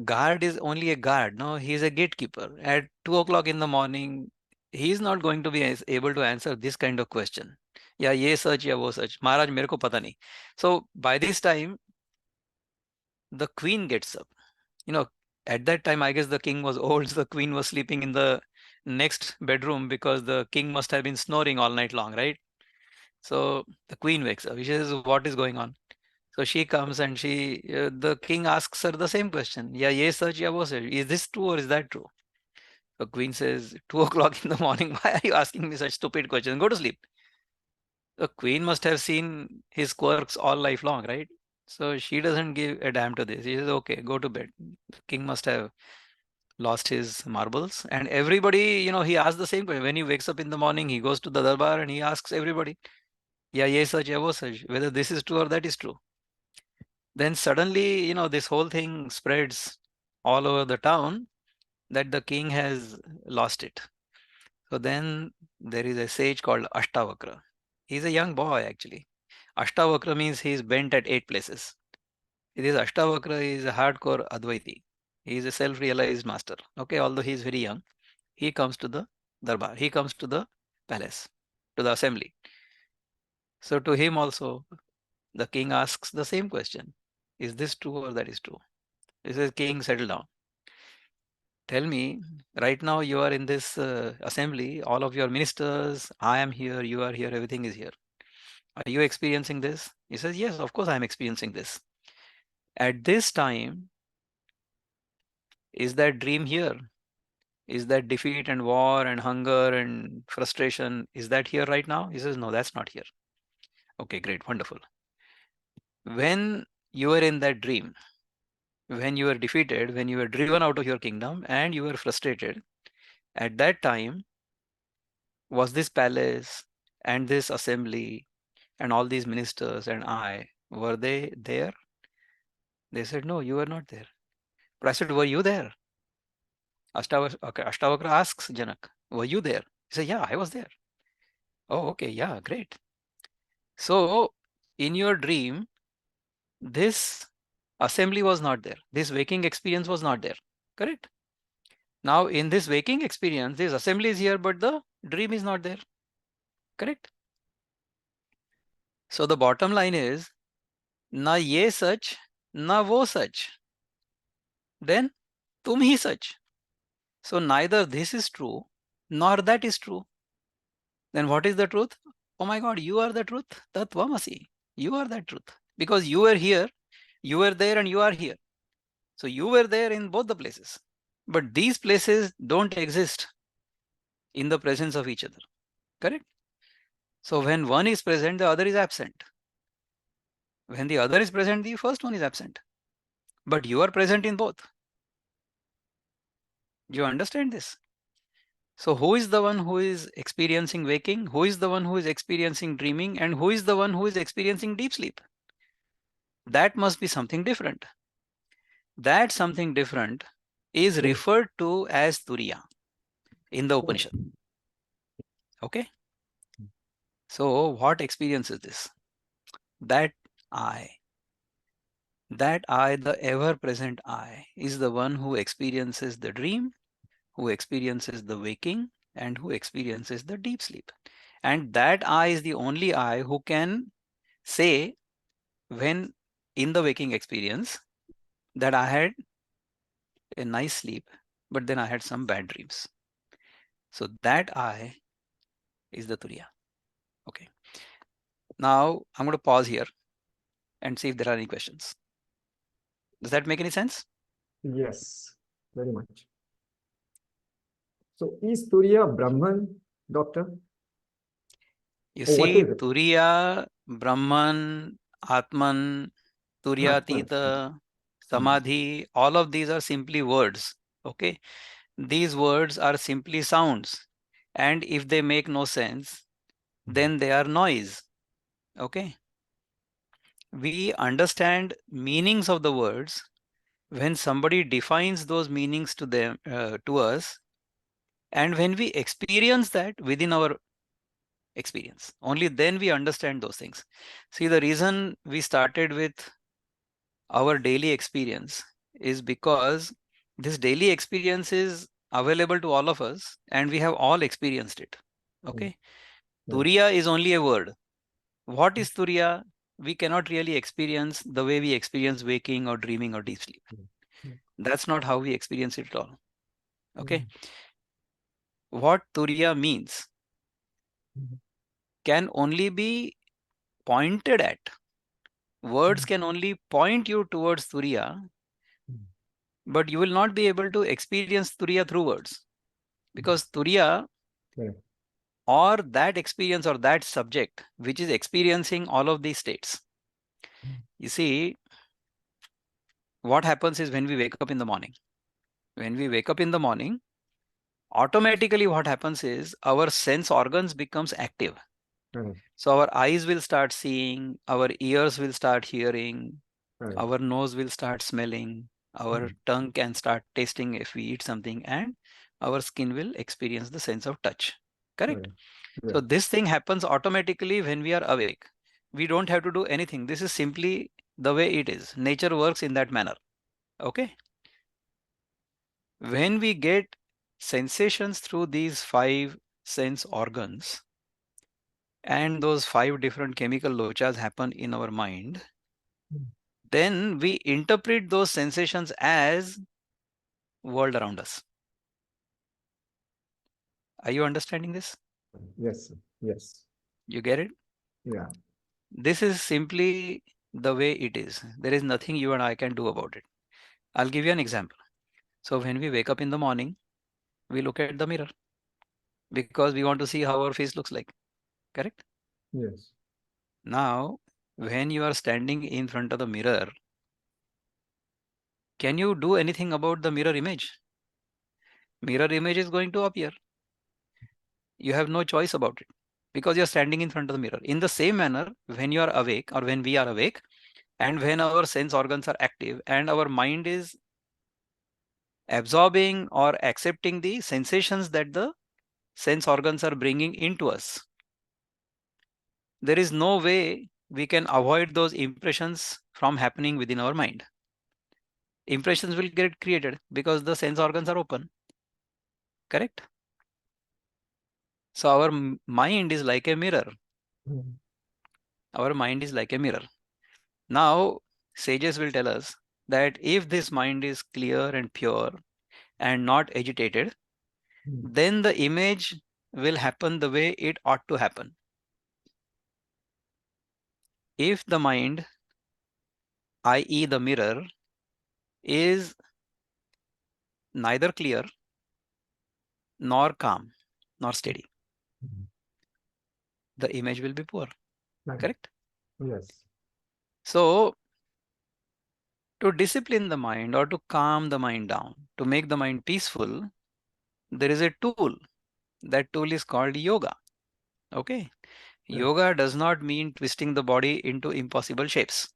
guard is only a guard. No, he is a gatekeeper. At 2 o'clock in the morning, he is not going to be able to answer this kind of question. Yeah, ye such, yeah, wo such. Maharaj, mere ko pata nahi. So by this time, the queen gets up. At that time, I guess the king was old. So the queen was sleeping in the next bedroom because the king must have been snoring all night long, right? So the queen wakes up. She says, what is going on? So she comes and the king asks her the same question. Yeah, ye such, yeah, wo such. Is this true or is that true? The queen says, 2 o'clock in the morning, why are you asking me such stupid questions? Go to sleep. The queen must have seen his quirks all life long, right? So she doesn't give a damn to this. She says, okay, go to bed. The king must have lost his marbles. And everybody, he asks the same question. When he wakes up in the morning, he goes to the darbar and he asks everybody, yeah, ye such, yeah, wo such, whether this is true or that is true. Then suddenly, this whole thing spreads all over the town that the king has lost it. So then there is a sage called Ashtavakra. He's a young boy actually. Ashtavakra means he's bent at 8 places. This Ashtavakra is a hardcore Advaiti. He is a self-realized master. Okay, although he is very young, he comes to the darbar. He comes to the palace, to the assembly. So to him also, the king asks the same question. Is this true or that is true? He says, king, settle down. Tell me, right now you are in this assembly, all of your ministers, I am here, you are here, everything is here. Are you experiencing this? He says, yes, of course I am experiencing this. At this time, is that dream here? Is that defeat and war and hunger and frustration, is that here right now? He says, no, that's not here. Okay, great, wonderful. When you were in that dream, when you were defeated, when you were driven out of your kingdom and you were frustrated, at that time, was this palace and this assembly and all these ministers and were they there? They said, no, you were not there. But I said, were you there? Ashtavakra asks Janak, were you there? He said, yeah, I was there. Oh, okay, yeah, great. So in your dream, this assembly was not there. This waking experience was not there. Correct? Now, in this waking experience, this assembly is here, but the dream is not there. Correct? So the bottom line is, na ye sach, na wo sach. Then tum hi sach. So neither this is true, nor that is true. Then what is the truth? Oh my God, you are the truth. Tatvamasi. You are that truth. Because you were here, you were there, and you are here. So you were there in both the places. But these places don't exist in the presence of each other. Correct? So when one is present, the other is absent. When the other is present, the first one is absent. But you are present in both. You understand this? So who is the one who is experiencing waking? Who is the one who is experiencing dreaming? And who is the one who is experiencing deep sleep? That must be something different. That something different is referred to as Turiya in the Upanishad. Okay? So what experience is this? That I, the ever-present I, is the one who experiences the dream, who experiences the waking, and who experiences the deep sleep. And that I is the only I who can say, when in the waking experience, that I had a nice sleep, but then I had some bad dreams. So that I is the Turiya. Okay. Now I'm going to pause here and see if there are any questions. Does that make any sense? Yes, very much. So is Turiya Brahman, doctor? You Oh, what see, is it? Turiya, Brahman, Atman, Turyatita, Samadhi, all of these are simply words. Okay. These words are simply sounds. And if they make no sense, then they are noise. Okay. We understand meanings of the words when somebody defines those meanings to them, to us, and when we experience that within our experience, only then we understand those things. See, the reason we started with our daily experience is because this daily experience is available to all of us and we have all experienced it. Okay. Turiya is only a word. What is Turiya? We cannot really experience the way we experience waking or dreaming or deep sleep. That's not how we experience it at all. Okay. What Turiya means can only be pointed at. Words can only point you towards Turiya, but you will not be able to experience Turiya through words. Because Turiya or that experience or that subject which is experiencing all of these states. You see, what happens is when we wake up in the morning. When we wake up in the morning, automatically what happens is our sense organs becomes active. So our eyes will start seeing, our ears will start hearing, our nose will start smelling, our tongue can start tasting if we eat something, and our skin will experience the sense of touch. Correct? So this thing happens automatically when we are awake. We don't have to do anything. This is simply the way it is. Nature works in that manner. Okay. When we get sensations through these 5 sense organs, and those 5 different chemical lochas happen in our mind, then we interpret those sensations as world around us. Are you understanding this? Yes, sir. Yes. You get it? Yeah. This is simply the way it is. There is nothing you and I can do about it. I'll give you an example. So when we wake up in the morning, we look at the mirror because we want to see how our face looks like. Correct? Yes. Now, when you are standing in front of the mirror, can you do anything about the mirror image? Mirror image is going to appear. You have no choice about it because you're standing in front of the mirror. In the same manner, when you are awake or when we are awake and when our sense organs are active and our mind is absorbing or accepting the sensations that the sense organs are bringing into us, there is no way we can avoid those impressions from happening within our mind. Impressions will get created because the sense organs are open. Correct? So our mind is like a mirror. Mm. Our mind is like a mirror. Now, sages will tell us that if this mind is clear and pure and not agitated, Mm. then the image will happen the way it ought to happen. If the mind, i.e., the mirror, is neither clear nor calm nor steady, Mm. the image will be poor. Right. Correct? Yes. So, to discipline the mind or to calm the mind down, to make the mind peaceful, there is a tool. That tool is called yoga. Okay. Right. Yoga does not mean twisting the body into impossible shapes.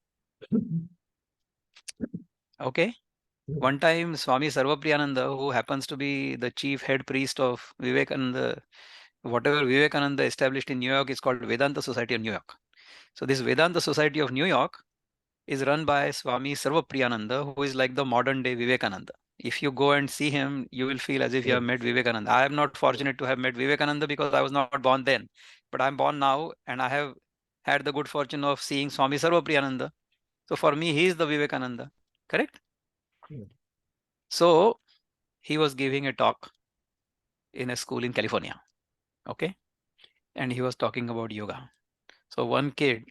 Okay. Mm. One time, Swami Sarvapriyananda, who happens to be the chief head priest of Vivekananda, whatever Vivekananda established in New York is called Vedanta Society of New York. So this Vedanta Society of New York is run by Swami Sarvapriyananda, who is like the modern day Vivekananda. If you go and see him, you will feel as if you have met Vivekananda. I am not fortunate to have met Vivekananda because I was not born then, but I'm born now and I have had the good fortune of seeing Swami Sarvapriyananda. So for me, he is the Vivekananda. Correct? Mm. So he was giving a talk in a school in California. Okay. And he was talking about yoga. So one kid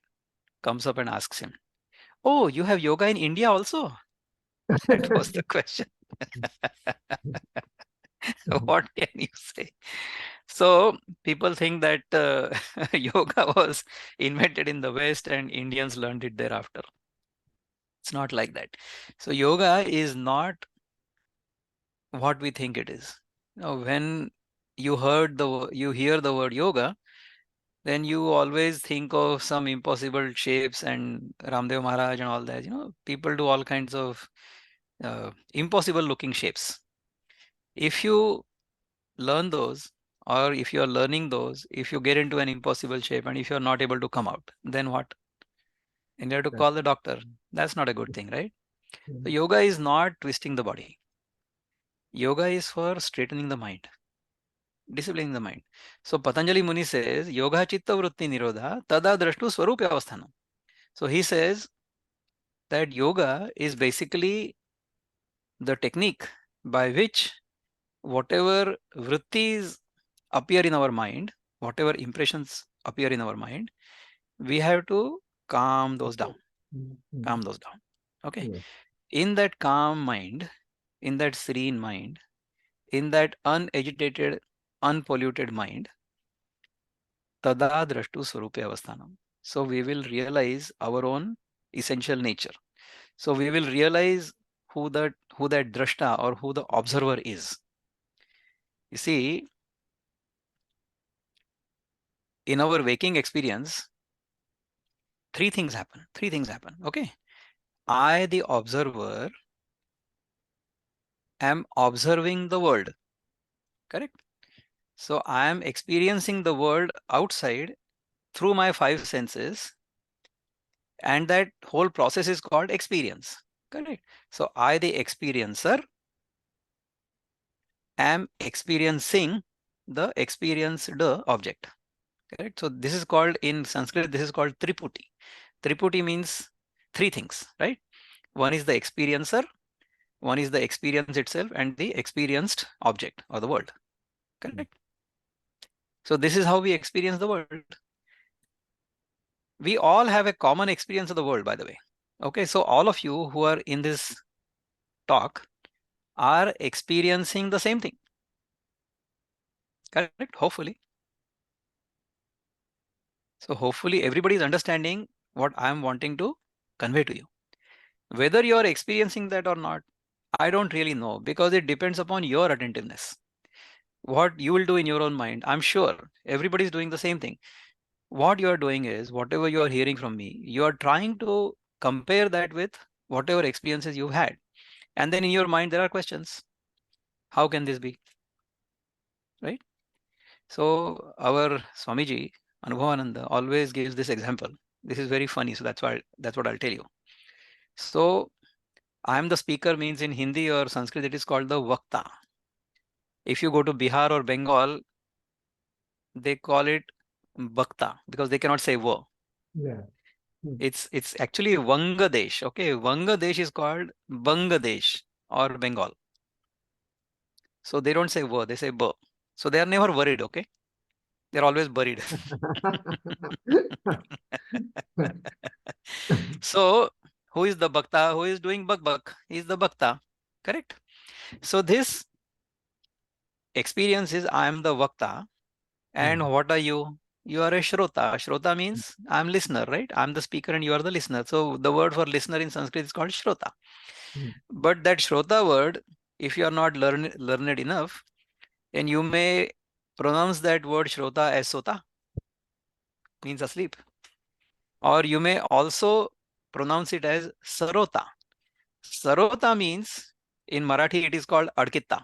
comes up and asks him, "Oh, you have yoga in India also?" That was the question. What can you say? So people think that yoga was invented in the West and Indians learned it thereafter. It's not like that. So yoga is not what we think it is. When you hear the word yoga, then you always think of some impossible shapes and Ramdev Maharaj and all that. People do all kinds of impossible looking shapes. If you learn those, or if you are learning those, if you get into an impossible shape and if you are not able to come out, then what? And you have to Right. call the doctor. That's not a good thing, right? So Mm. yoga is not twisting the body. Yoga is for straightening the mind, disciplining the mind. So Patanjali Muni says, Yoga Chitta Vritti Nirodha Tada Drashtu Swarupya Avasthanam. So he says that yoga is basically the technique by which whatever vrittis appear in our mind, whatever impressions appear in our mind, we have to calm those down. Mm. Mm. Calm those down. Okay. Yes. In that calm mind, in that serene mind, in that unagitated, unpolluted mind, tada drashtu swarupya avasthanam. So we will realize our own essential nature. So we will realize who that drashta or who the observer is. You see, in our waking experience, three things happen. Okay. I, the observer, am observing the world. Correct? So I am experiencing the world outside through my five senses, and that whole process is called experience. Correct? So I, the experiencer, am experiencing the experienced object. Correct? So this is called, in Sanskrit, this is called Triputi. Triputi means three things, right? One is the experiencer, one is the experience itself, and the experienced object or the world. Correct? So this is how we experience the world. We all have a common experience of the world, by the way. Okay, so all of you who are in this talk are experiencing the same thing. Correct? Hopefully. So hopefully everybody is understanding what I am wanting to convey to you. Whether you are experiencing that or not, I don't really know, because it depends upon your attentiveness. What you will do in your own mind, I'm sure everybody is doing the same thing. What you are doing is, whatever you are hearing from me, you are trying to compare that with whatever experiences you've had. And then in your mind, there are questions. How can this be? Right? So our Swamiji, Anubhavananda, always gives this example. This is very funny. So that's what I'll tell you. So I am the speaker means in Hindi or Sanskrit, it is called the Vakta. If you go to Bihar or Bengal, they call it Bhakta because they cannot say wo. Yeah. It's actually Vangadesh. Okay, Vangadesh is called Bangladesh or Bengal. So they don't say wo, they say bo. So they are never worried. Okay, they're always buried. So who is the Bhakta? Who is doing Bak? He is the Bhakta. Correct. So this experience is I am the Vakta. And what are you? You are a Shrota. Shrota means I'm listener, right? I'm the speaker and you are the listener. So the word for listener in Sanskrit is called Shrota. But that Shrota word, if you are not learned enough, then you may pronounce that word Shrota as Sota, means asleep. Or you may also pronounce it as Sarota. Sarota means in Marathi it is called Adkitta,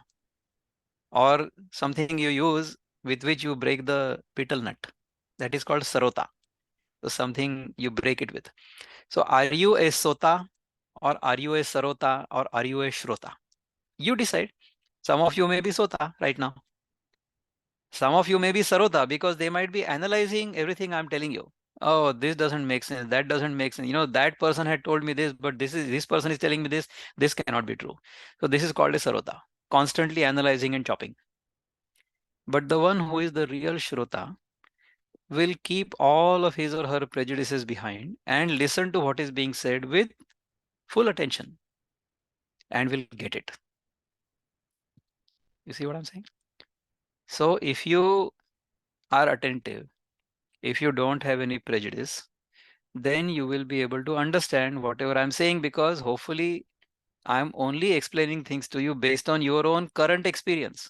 or something you use with which you break the betel nut. That is called Sarota. So something you break it with. So are you a Sota, or are you a Sarota, or are you a Shrota? You decide. Some of you may be Sota right now. Some of you may be Sarota because they might be analyzing everything I'm telling you. Oh, this doesn't make sense. That doesn't make sense. You know, that person had told me this, but this person is telling me this. This cannot be true. So this is called a Sarota, constantly analyzing and chopping. But the one who is the real Shrota will keep all of his or her prejudices behind and listen to what is being said with full attention and will get it. You see what I'm saying? So if you are attentive, if you don't have any prejudice, then you will be able to understand whatever I'm saying, because hopefully I'm only explaining things to you based on your own current experience.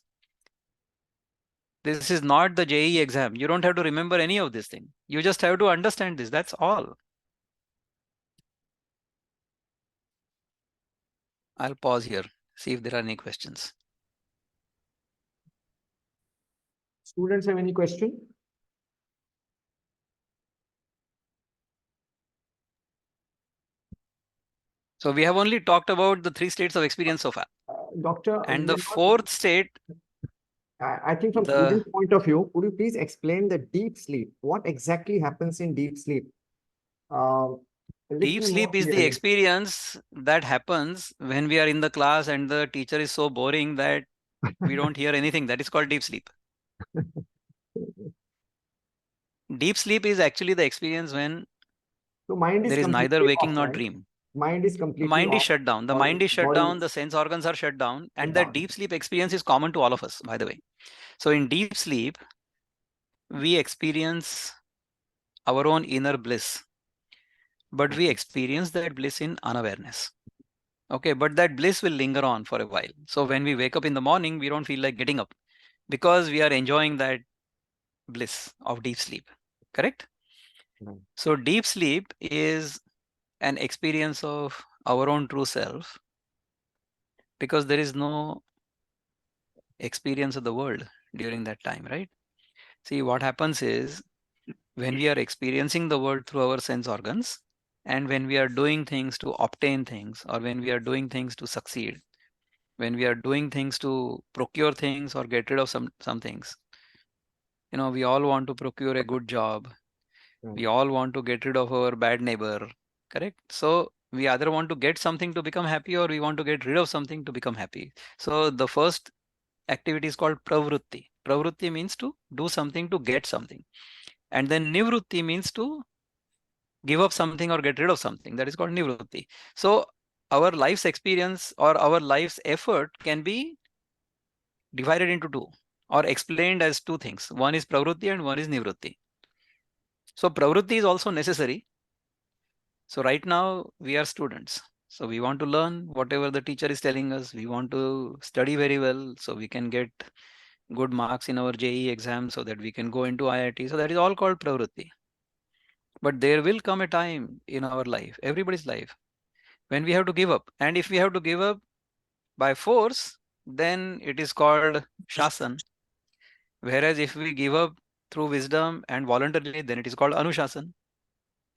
This is not the JEE exam. You don't have to remember any of this thing. You just have to understand this. That's all. I'll pause here, see if there are any questions. Students have any question? So we have only talked about the 3 states of experience so far. Doctor, And we the are not- 4th state, I think from the- student point of view, could you please explain the deep sleep? What exactly happens in deep sleep? A deep little sleep more is the clearly. experience that happens when we are in the class and the teacher is so boring that we don't hear anything. That is called deep sleep. Deep sleep is actually the experience when So mind is there is neither completely waking off, nor right? dream. Mind is The completely mind is off. shut down. The Or mind is shut body down. The is sense organs are shut down. And shut that down. deep sleep experience is common to all of us, by the way. So in deep sleep, we experience our own inner bliss, but we experience that bliss in unawareness. Okay, but that bliss will linger on for a while. So when we wake up in the morning, we don't feel like getting up because we are enjoying that bliss of deep sleep. Correct? Right. So deep sleep is an experience of our own true self, because there is no experience of the world during that time, right? See, what happens is when we are experiencing the world through our sense organs, and when we are doing things to obtain things, or when we are doing things to succeed, when we are doing things to procure things or get rid of some things, you know, we all want to procure a good job. We all want to get rid of our bad neighbor, correct? So we either want to get something to become happy, or we want to get rid of something to become happy. So the first activity is called pravritti. Pravritti means to do something to get something. And then nivritti means to give up something or get rid of something. That is called nivritti. So our life's experience or our life's effort can be divided into 2 or explained as 2 things. One is pravritti and one is nivritti. So pravritti is also necessary. So right now we are students. So we want to learn whatever the teacher is telling us. We want to study very well so we can get good marks in our JEE exam so that we can go into IIT. So that is all called pravritti. But there will come a time in our life, everybody's life, when we have to give up. And if we have to give up by force, then it is called shasan. Whereas if we give up through wisdom and voluntarily, then it is called anushasan,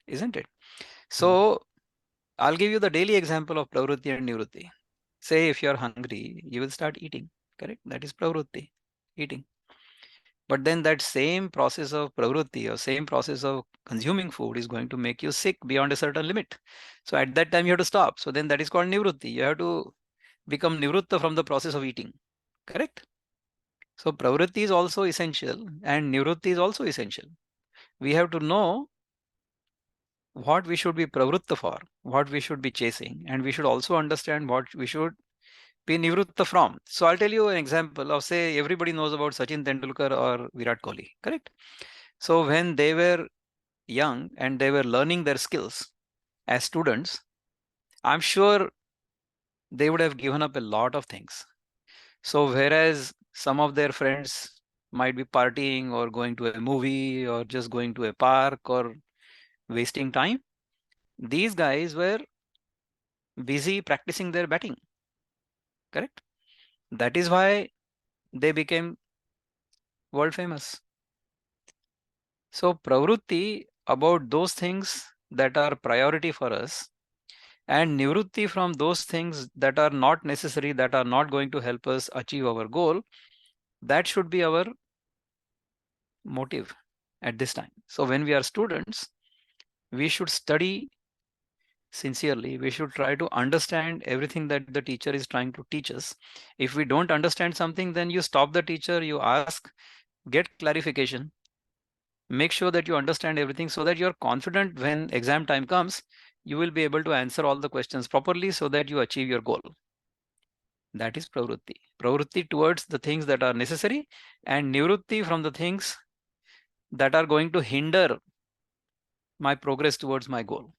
isn't it? So I'll give you the daily example of pravritti and nivritti. Say if you're hungry, you will start eating, correct? That is pravritti, eating. But then that same process of pravritti or same process of consuming food is going to make you sick beyond a certain limit. So at that time you have to stop. So then that is called nivritti. You have to become nivritta from the process of eating, correct? So pravritti is also essential and nivritti is also essential. We have to know what we should be pravritta for, what we should be chasing, and we should also understand what we should be nivritta from. So I'll tell you an example of, say, everybody knows about Sachin Tendulkar or Virat Kohli, correct? So when they were young and they were learning their skills as students, I'm sure they would have given up a lot of things. So whereas some of their friends might be partying or going to a movie or just going to a park or wasting time, these guys were busy practicing their batting, correct? That is why they became world famous. So pravritti about those things that are priority for us, and nivritti from those things that are not necessary, that are not going to help us achieve our goal, that should be our motive at this time. So when we are students, we should study sincerely. We should try to understand everything that the teacher is trying to teach us. If we don't understand something, then you stop the teacher, you ask, get clarification, make sure that you understand everything so that you're confident when exam time comes, you will be able to answer all the questions properly so that you achieve your goal. That is pravritti. Pravritti towards the things that are necessary and nivritti from the things that are going to hinder my progress towards my goal.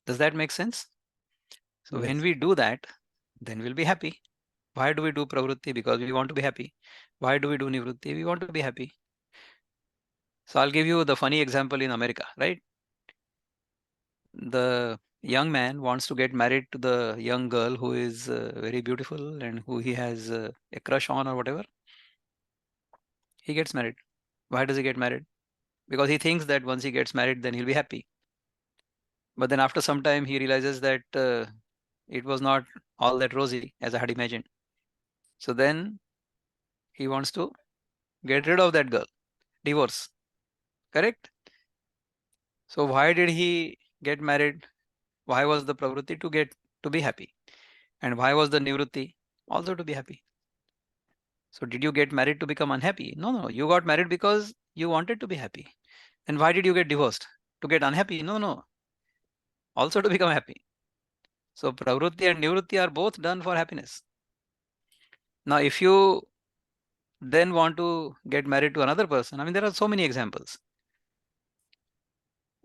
Does that make sense? So Yes. when we do that, then we'll be happy. Why do we do pravritti? Because we want to be happy. Why do we do nivritti? We want to be happy. So I'll give you the funny example in America, right? The young man wants to get married to the young girl who is very beautiful and who he has a crush on or whatever. He gets married. Why does he get married? Because he thinks that once he gets married, then he'll be happy. But then after some time, he realizes that it was not all that rosy as I had imagined. So then he wants to get rid of that girl, divorce, correct? So why did he get married? Why was the pravritti to be happy? And why was the nivritti also to be happy? So did you get married to become unhappy? No, no, you got married because you wanted to be happy. And why did you get divorced? To get unhappy? No, no, also to become happy. So pravritti and nivritti are both done for happiness. Now, if you then want to get married to another person, I mean, there are so many examples.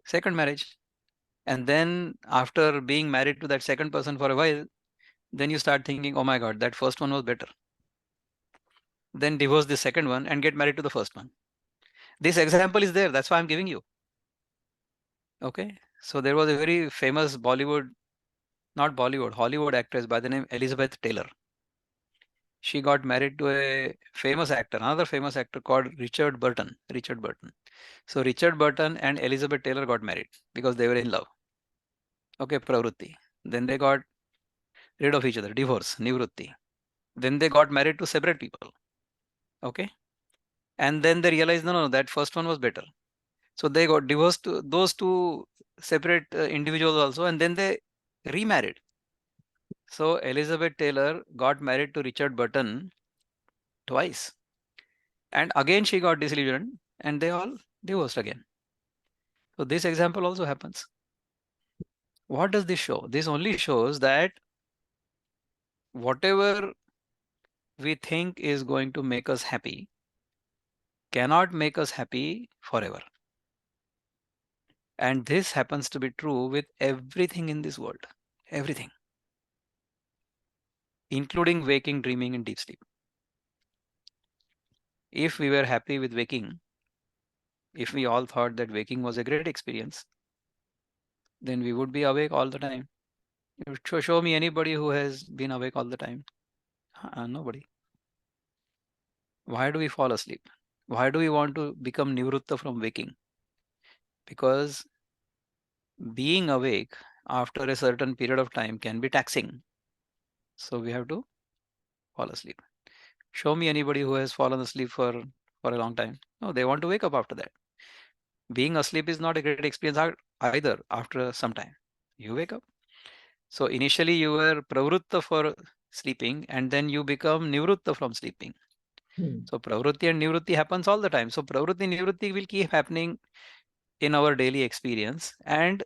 Second marriage. And then after being married to that second person for a while, then you start thinking, oh my God, that first one was better. Then divorce the second one and get married to the first one. This example is there. That's why I'm giving you. Okay. So there was a very famous Hollywood actress by the name Elizabeth Taylor. She got married to a famous actor, another famous actor called Richard Burton. So Richard Burton and Elizabeth Taylor got married because they were in love. Okay, pravritti. Then they got rid of each other, divorce, nivritti. Then they got married to separate people. Okay. And then they realized, no, that first one was better. So they got divorced to those two separate individuals also, and then they remarried. So Elizabeth Taylor got married to Richard Burton twice. And again she got disillusioned and they all divorced again. So this example also happens. What does this show? This only shows that whatever we think is going to make us happy cannot make us happy forever. And this happens to be true with everything in this world. Everything. Including waking, dreaming, and deep sleep. If we were happy with waking, if we all thought that waking was a great experience, then we would be awake all the time. You show me anybody who has been awake all the time. Nobody. Why do we fall asleep? Why do we want to become nivritta from waking? Because being awake after a certain period of time can be taxing. So we have to fall asleep. Show me anybody who has fallen asleep for a long time. No, they want to wake up after that. Being asleep is not a great experience either after some time. You wake up. So initially you were pravritta for sleeping and then you become nivritta from sleeping. So pravritti and nivritti happens all the time. So pravritti and nivritti will keep happening in our daily experience, and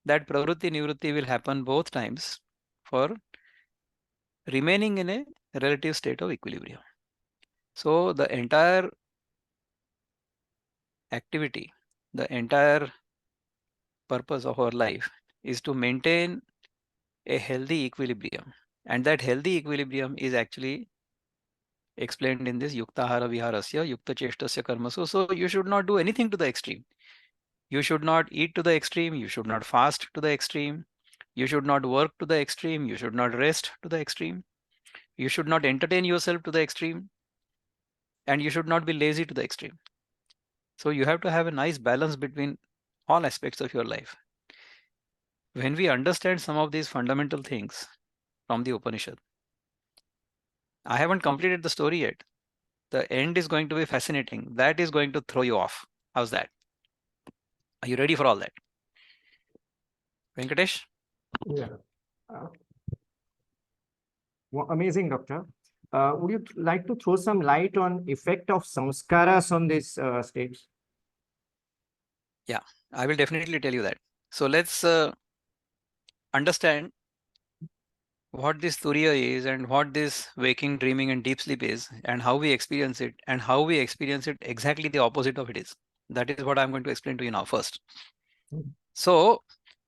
that pravritti nivritti will happen both times for remaining in a relative state of equilibrium. So the entire activity, the entire purpose of our life is to maintain a healthy equilibrium, and that healthy equilibrium is actually explained in this yuktahara viharasya yukta cheshtasya karmasu. So you should not do anything to the extreme. You should not eat to the extreme. You should not fast to the extreme. You should not work to the extreme. You should not rest to the extreme. You should not entertain yourself to the extreme. And you should not be lazy to the extreme. So you have to have a nice balance between all aspects of your life. When we understand some of these fundamental things from the Upanishad, I haven't completed the story yet. The end is going to be fascinating. That is going to throw you off. How's that? Are you ready for all that? Venkatesh? Yeah. Amazing, Doctor. Would you like to throw some light on effect of samskaras on these states? Yeah, I will definitely tell you that. So let's understand what this Turiya is and what this waking, dreaming, and deep sleep is, and how we experience it, and how we experience it exactly the opposite of it is. That is what I'm going to explain to you now first. So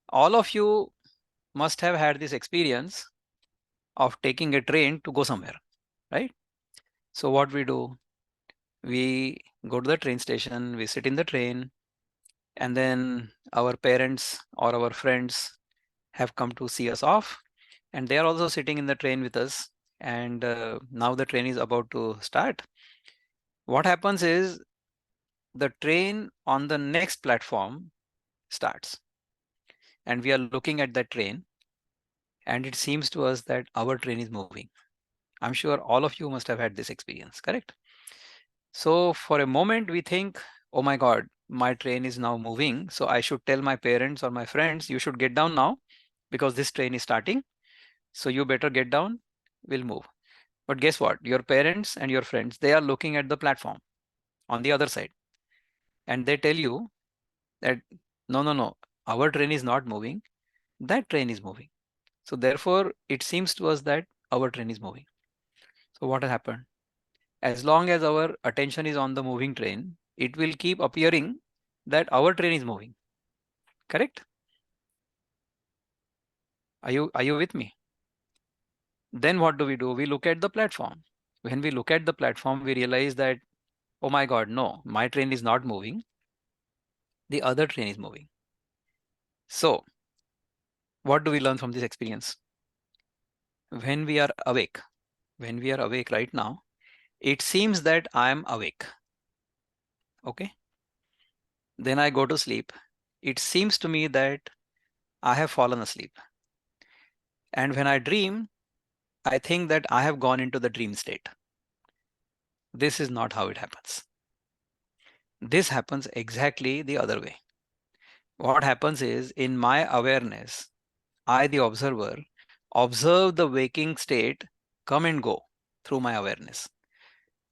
all of you must have had this experience of taking a train to go somewhere, right? So what we do, we go to the train station, we sit in the train, and then our parents or our friends have come to see us off, and they are also sitting in the train with us, and now the train is about to start. What happens is the train on the next platform starts, and we are looking at that train, and it seems to us that our train is moving. I'm sure all of you must have had this experience, correct? So for a moment we think, oh my God, my train is now moving, so I should tell my parents or my friends, you should get down now because this train is starting. So you better get down, we'll move. But guess what? Your parents and your friends, they are looking at the platform on the other side. And they tell you that, no, our train is not moving. That train is moving. So therefore, it seems to us that our train is moving. So what has happened? As long as our attention is on the moving train, it will keep appearing that our train is moving. Correct? Are you with me? Then what do? We look at the platform. When we look at the platform, we realize that, oh my God, no, my train is not moving. The other train is moving. So what do we learn from this experience? When we are awake right now, it seems that I am awake. Okay. Then I go to sleep. It seems to me that I have fallen asleep. And when I dream, I think that I have gone into the dream state. This is not how it happens. This happens exactly the other way. What happens is, in my awareness, I, the observer, observe the waking state come and go through my awareness.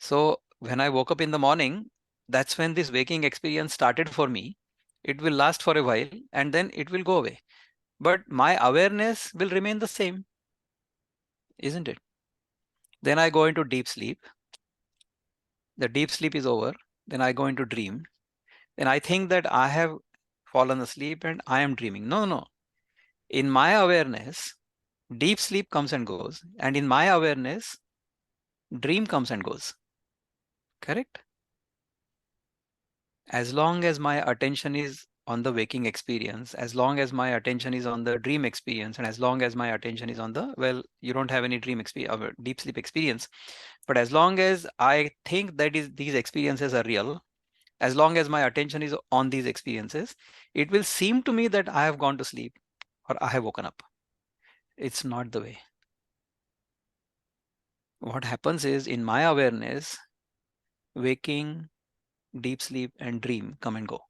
So when I woke up in the morning, that's when this waking experience started for me. It will last for a while and then it will go away. But my awareness will remain the same, isn't it? Then I go into deep sleep. The deep sleep is over. Then I go into dream. Then I think that I have fallen asleep and I am dreaming. No. In my awareness, deep sleep comes and goes. And in my awareness, dream comes and goes. Correct? As long as my attention is on the waking experience, as long as my attention is on the dream experience, and as long as my attention is on the, well, you don't have any dream experience or deep sleep experience, but as long as I think that these experiences are real, as long as my attention is on these experiences, it will seem to me that I have gone to sleep or I have woken up. It's not the way. What happens is, in my awareness, waking, deep sleep, and dream come and go.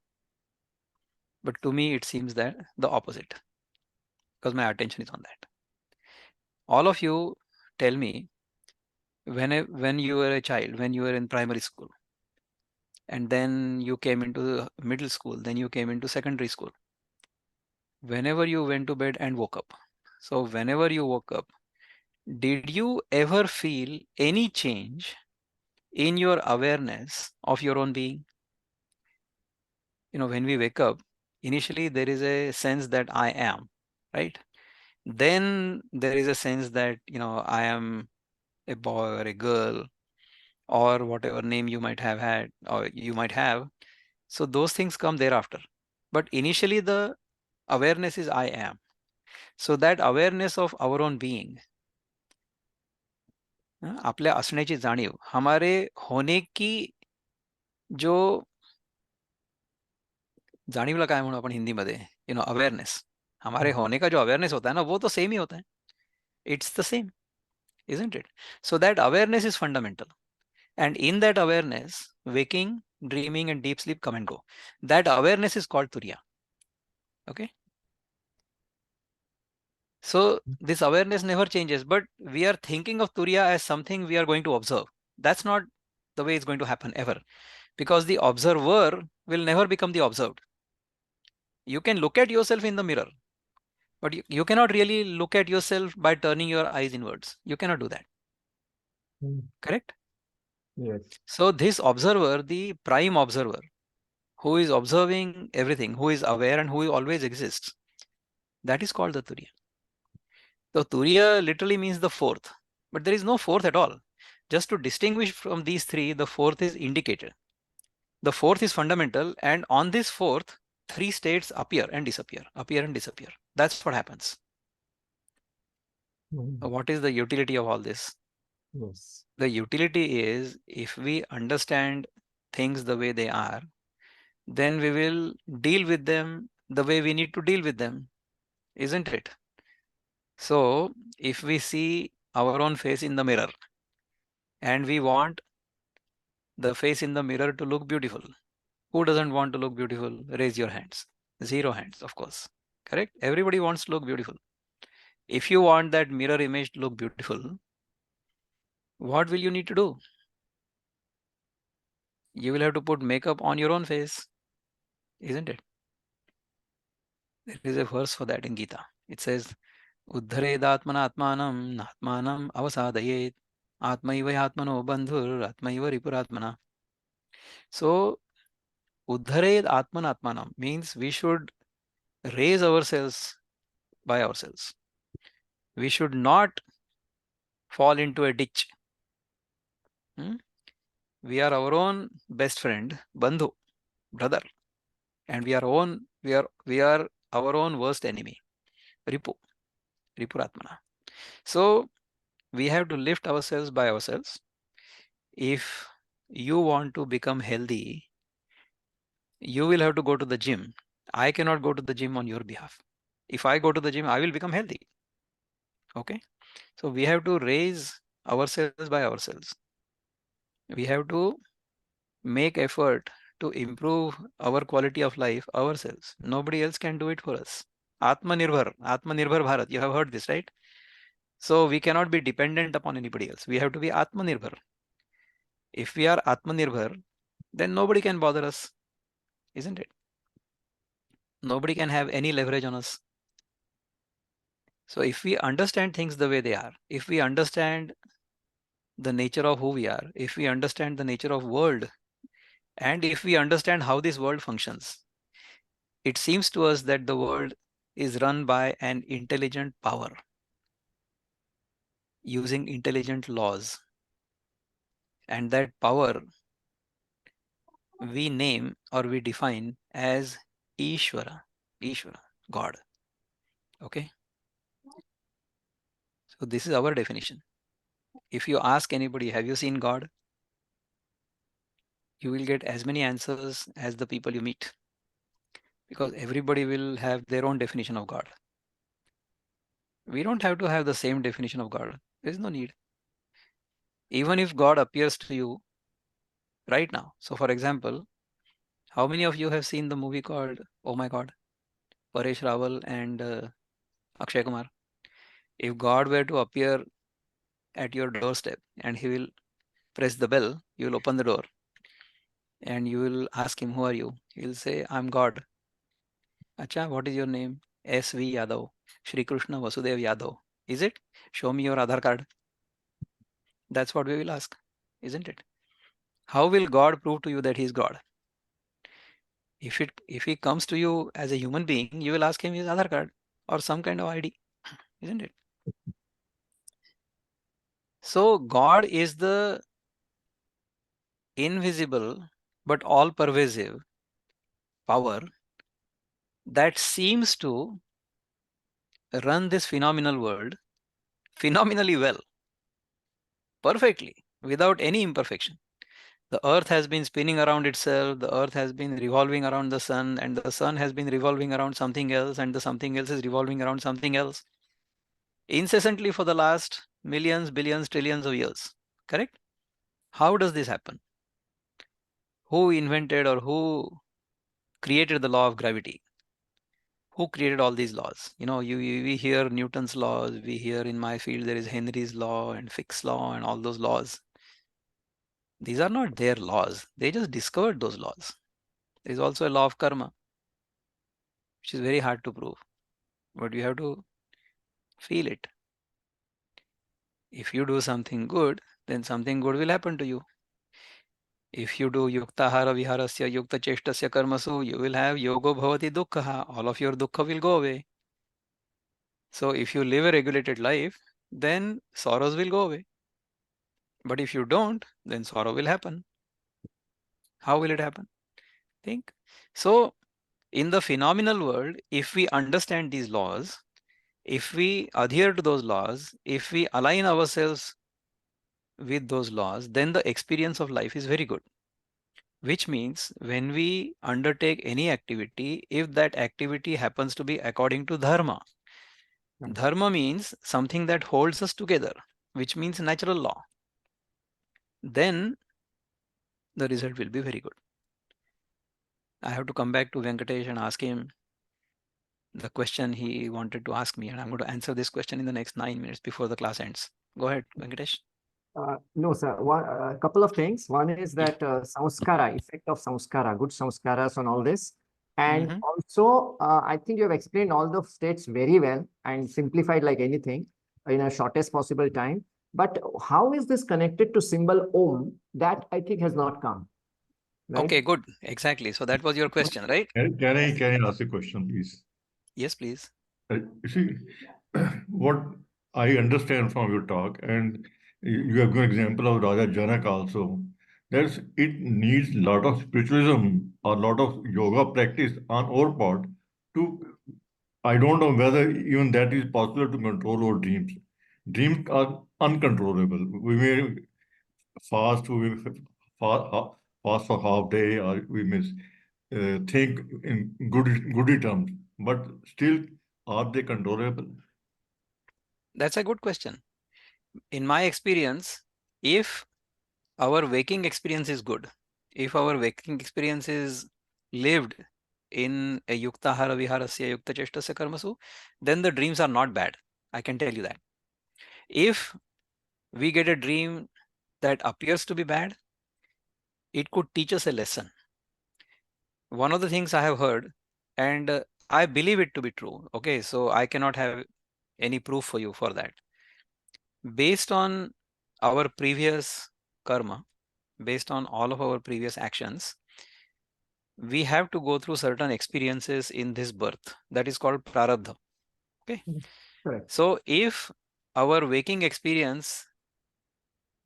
But to me, it seems that the opposite, because my attention is on that. All of you tell me, when you were a child, when you were in primary school, and then you came into middle school, then you came into secondary school, whenever you went to bed and woke up. So whenever you woke up, did you ever feel any change in your awareness of your own being? When we wake up, initially there is a sense that I am, right? Then there is a sense that, I am a boy or a girl, or whatever name you might have had or you might have. So those things come thereafter. But initially the awareness is I am. So that awareness of our own being, आपल्या असण्याची जाणीव, हमारे होने की जो जाणीवला काय म्हणू आपण हिंदीमध्ये, अवेअरनेस, हमारे होने का जो अवेयरनेस होता है ना, वो तो सेम ही होता है. It's the same, isn't it? So that awareness is fundamental. And in that awareness, waking, dreaming, and deep sleep come and go. That awareness is called Turiya. Okay. So this awareness never changes, but we are thinking of Turiya as something we are going to observe. That's not the way it's going to happen ever, because the observer will never become the observed. You can look at yourself in the mirror, but you cannot really look at yourself by turning your eyes inwards. You cannot do that. Correct? Yes. So this observer, the prime observer, who is observing everything, who is aware and who always exists, that is called the Turiya. So Turiya literally means the fourth, but there is no fourth at all. Just to distinguish from these three, the fourth is indicated. The fourth is fundamental, and on this fourth, three states appear and disappear, appear and disappear. That's what happens. What is the utility of all this? Yes. The utility is, if we understand things the way they are, then we will deal with them the way we need to deal with them, isn't it? So if we see our own face in the mirror and we want the face in the mirror to look beautiful, who doesn't want to look beautiful? Raise your hands. 0 hands, of course. Correct? Everybody wants to look beautiful. If you want that mirror image to look beautiful, what will you need to do? You will have to put makeup on your own face, isn't it? There is a verse for that in Gita. It says, Uddharedatmana atmanam natmanam avasadayet atmaiva atmano bandhur atmaiva ripuratmana. So Uddhared atman atmanam means we should raise ourselves by ourselves. We should not fall into a ditch. We are our own best friend, bandhu, brother, and we are our own worst enemy, ripuratmana. So we have to lift ourselves by ourselves. If you want to become healthy, you will have to go to the gym. I cannot go to the gym on your behalf. If I go to the gym, I will become healthy. Okay. So we have to raise ourselves by ourselves. We have to make effort to improve our quality of life ourselves. Nobody else can do it for us. Atmanirbhar Bharat. You have heard this, right? So we cannot be dependent upon anybody else. We have to be Atmanirbhar. If we are Atmanirbhar, then nobody can bother us, isn't it? Nobody can have any leverage on us. So if we understand things the way they are, if we understand the nature of who we are, if we understand the nature of world, and if we understand how this world functions, it seems to us that the world is run by an intelligent power using intelligent laws. And that power we name or we define as Ishvara, God. Okay. So this is our definition. If you ask anybody, have you seen God? You will get as many answers as the people you meet, because everybody will have their own definition of God. We don't have to have the same definition of God. There is no need. Even if God appears to you right now. So for example, how many of you have seen the movie called Oh My God? Paresh Rawal and Akshay Kumar. If God were to appear at your doorstep and he will press the bell, you will open the door and you will ask him, who are you? He will say, I'm God. Acha, what is your name? S.V. Yadav. Shri Krishna Vasudev Yadav. Is it? Show me your Aadhaar card. That's what we will ask, isn't it? How will God prove to you that he is God? If he comes to you as a human being, you will ask him his Aadhaar card or some kind of ID, isn't it? So God is the invisible but all pervasive power that seems to run this phenomenal world phenomenally well, perfectly, without any imperfection. The earth has been spinning around itself, the earth has been revolving around the sun, and the sun has been revolving around something else, and the something else is revolving around something else incessantly for the last millions, billions, trillions of years. Correct? How does this happen? Who invented or who created the law of gravity? Who created all these laws? We hear Newton's laws, we hear in my field there is Henry's law and Fick's law and all those laws. These are not their laws. They just discovered those laws. There is also a law of karma, which is very hard to prove, but you have to feel it. If you do something good, then something good will happen to you. If you do yuktahara viharasya yukta cheshtasya karmasu, you will have yogo bhavati dukkha. All of your dukkha will go away. So if you live a regulated life, then sorrows will go away. But if you don't, then sorrow will happen. How will it happen? Think. So in the phenomenal world, if we understand these laws, if we adhere to those laws, if we align ourselves with those laws, then the experience of life is very good. Which means when we undertake any activity, if that activity happens to be according to dharma, dharma means something that holds us together, which means natural law, then the result will be very good. I have to come back to Venkatesh and ask him the question he wanted to ask me, and I'm going to answer this question in the next 9 minutes before the class ends. Go ahead, Venkatesh. No, sir. A couple of things. One is that samskara, effect of samskara, good samskaras on all this. And also, I think you have explained all the states very well and simplified like anything in a shortest possible time. But how is this connected to symbol Om? That I think has not come. Right? Okay, good. Exactly. So that was your question, right? Can I ask a question, please? Yes, please. You see, what I understand from your talk, and you have given example of Raja Janak also, that it needs a lot of spiritualism, a lot of yoga practice on our part to, I don't know whether even that is possible to control our dreams. Dreams are uncontrollable. We may fast, we may fast for half day, or we may think in goody terms, but still, are they controllable? That's a good question. In my experience, if our waking experience is good, if our waking experience is lived in a yukta hara viharasya yukta cheshtasya karmasu, then the dreams are not bad. I can tell you that. If we get a dream that appears to be bad, it could teach us a lesson. One of the things I have heard, and I believe it to be true. Okay, so I cannot have any proof for you for that. Based on our previous karma, based on all of our previous actions, we have to go through certain experiences in this birth. That is called prarabdha. Okay. Correct. So if our waking experience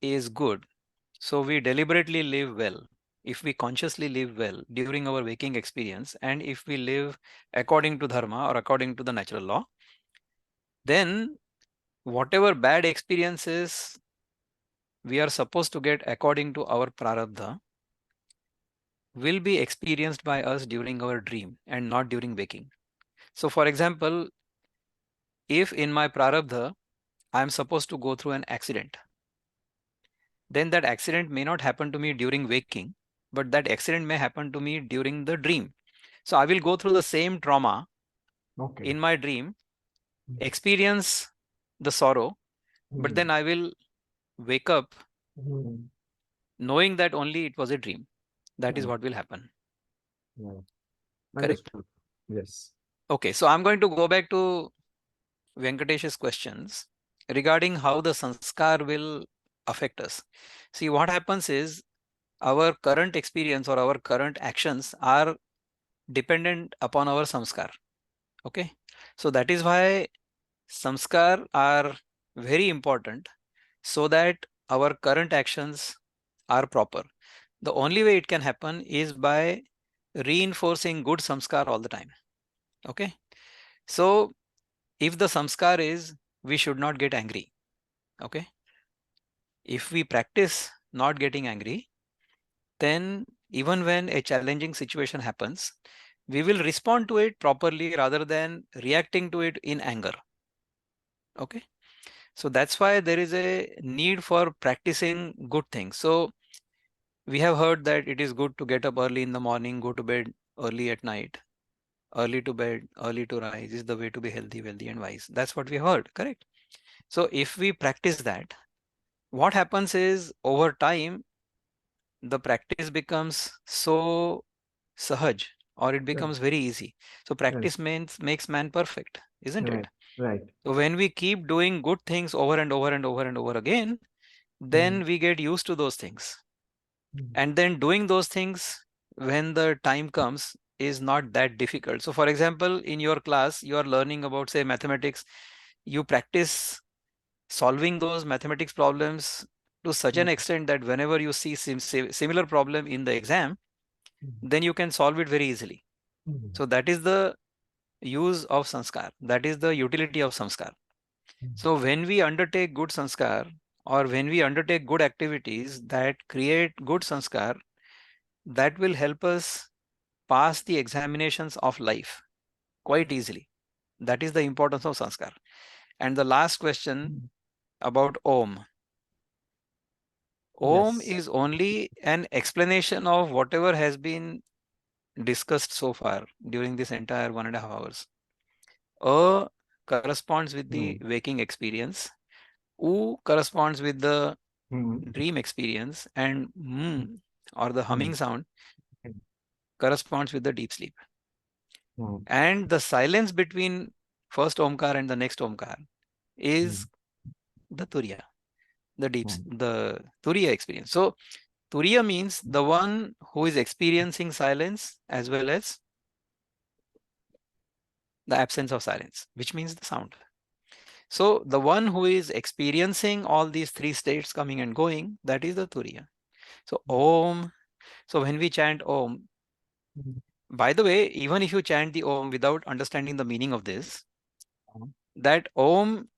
is good, so we deliberately live well. If we consciously live well during our waking experience, and if we live according to dharma or according to the natural law, then whatever bad experiences we are supposed to get according to our prarabdha will be experienced by us during our dream and not during waking. So for example, if in my prarabdha, I am supposed to go through an accident, then that accident may not happen to me during waking, but that accident may happen to me during the dream. So I will go through the same trauma Okay. in my dream, experience the sorrow, but then I will wake up knowing that only it was a dream. That is what will happen. Correct? Understood. Yes. Okay, so I'm going to go back to Venkatesh's questions regarding how the sanskar will affect us. See, what happens is our current experience or our current actions are dependent upon our samskar. Okay, so that is why samskar are very important, so that our current actions are proper. The only way it can happen is by reinforcing good samskar all the time. Okay, so if the samskar is we should not get angry, okay, if we practice not getting angry, then even when a challenging situation happens, we will respond to it properly rather than reacting to it in anger. Okay, so that's why there is a need for practicing good things. So we have heard that it is good to get up early in the morning, go to bed early at night. Early to bed, early to rise is the way to be healthy, wealthy, and wise. That's what we heard, correct? So if we practice that, what happens is over time, the practice becomes so sahaj, or it becomes very easy. So practice makes man perfect, isn't it? Right. So when we keep doing good things over and over and over and over again, then we get used to those things. And then doing those things when the time comes is not that difficult. So for example, in your class, you are learning about, say, mathematics. You practice solving those mathematics problems to such an extent that whenever you see similar problem in the exam, then you can solve it very easily. So that is the use of sanskar. That is the utility of sanskar. So when we undertake good sanskar, or when we undertake good activities that create good sanskar, that will help us pass the examinations of life quite easily. That is the importance of sanskar. And the last question about Om. Om is only an explanation of whatever has been discussed so far during this entire 1.5 hours. A corresponds with the waking experience. U corresponds with the dream experience, and or the humming sound corresponds with the deep sleep. And the silence between first Omkar and the next Omkar is the Turiya, the Turiya experience. So Turiya means the one who is experiencing silence as well as the absence of silence, which means the sound. So the one who is experiencing all these three states coming and going, that is the Turiya. So Om. So when we chant Om, by the way, even if you chant the Om without understanding the meaning of this, that Om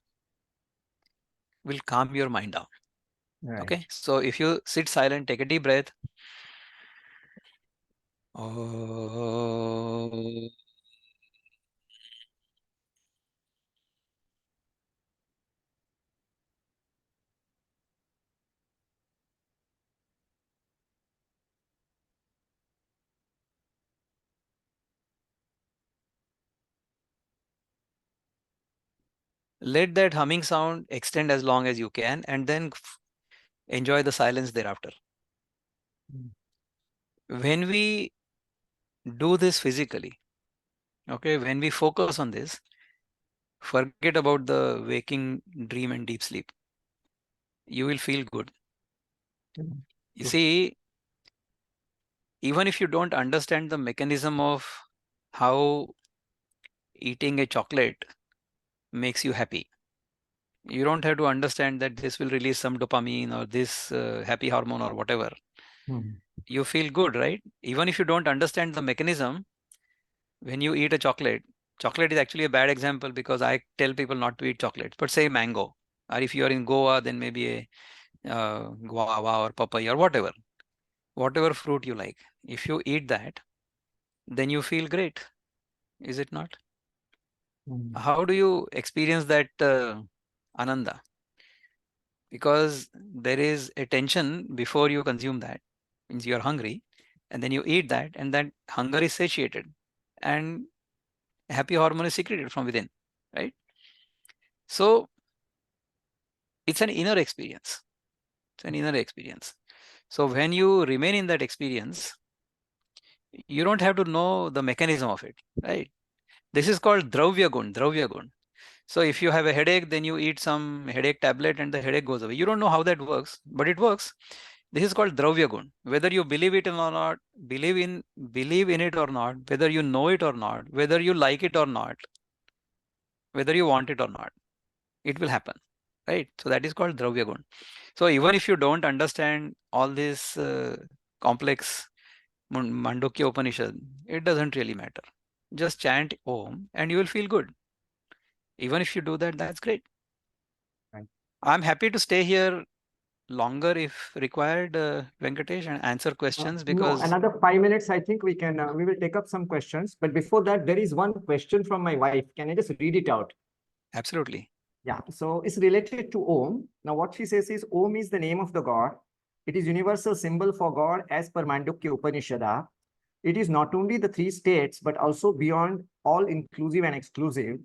will calm your mind down. Okay, so if you sit silent, take a deep breath. Oh. Let that humming sound extend as long as you can, and then enjoy the silence thereafter. When we do this physically, okay, when we focus on this, forget about the waking, dream, and deep sleep. You will feel good. You see, even if you don't understand the mechanism of how eating a chocolate makes you happy, you don't have to understand that this will release some dopamine or this happy hormone or whatever. You feel good, right? Even if you don't understand the mechanism, when you eat a chocolate is actually a bad example because I tell people not to eat chocolates, but say mango, or if you are in Goa, then maybe a guava or papaya or whatever fruit you like. If you eat that, then you feel great, is it not? How do you experience that ananda? because there is a tension before you consume that. Means you're hungry, and then you eat that, and that hunger is satiated, and happy hormone is secreted from within, right? So it's an inner experience. It's an inner experience. So when you remain in that experience, you don't have to know the mechanism of it, right? This is called dravya gun, dravya gun. So if you have a headache, then you eat some headache tablet and the headache goes away. You don't know how that works, but it works. This is called dravya gun. Whether you believe it or not, believe in it or not, whether you know it or not, whether you like it or not, whether you want it or not, it will happen, right? So that is called dravya gun. So even if you don't understand all this complex Mandukya Upanishad, it doesn't really matter. Just chant Om and you will feel good. Even if you do that, that's great. Right. I'm happy to stay here longer if required, Venkatesh, and answer questions No, because another 5 minutes, I think we can, we will take up some questions. But before that, there is one question from my wife. Can I just read it out? absolutely. Yeah, so it's related to Om. Now, what she says is Om is the name of the God. It is universal symbol for God as per Mandukya Upanishad. It is not only the three states, but also beyond all inclusive and exclusive.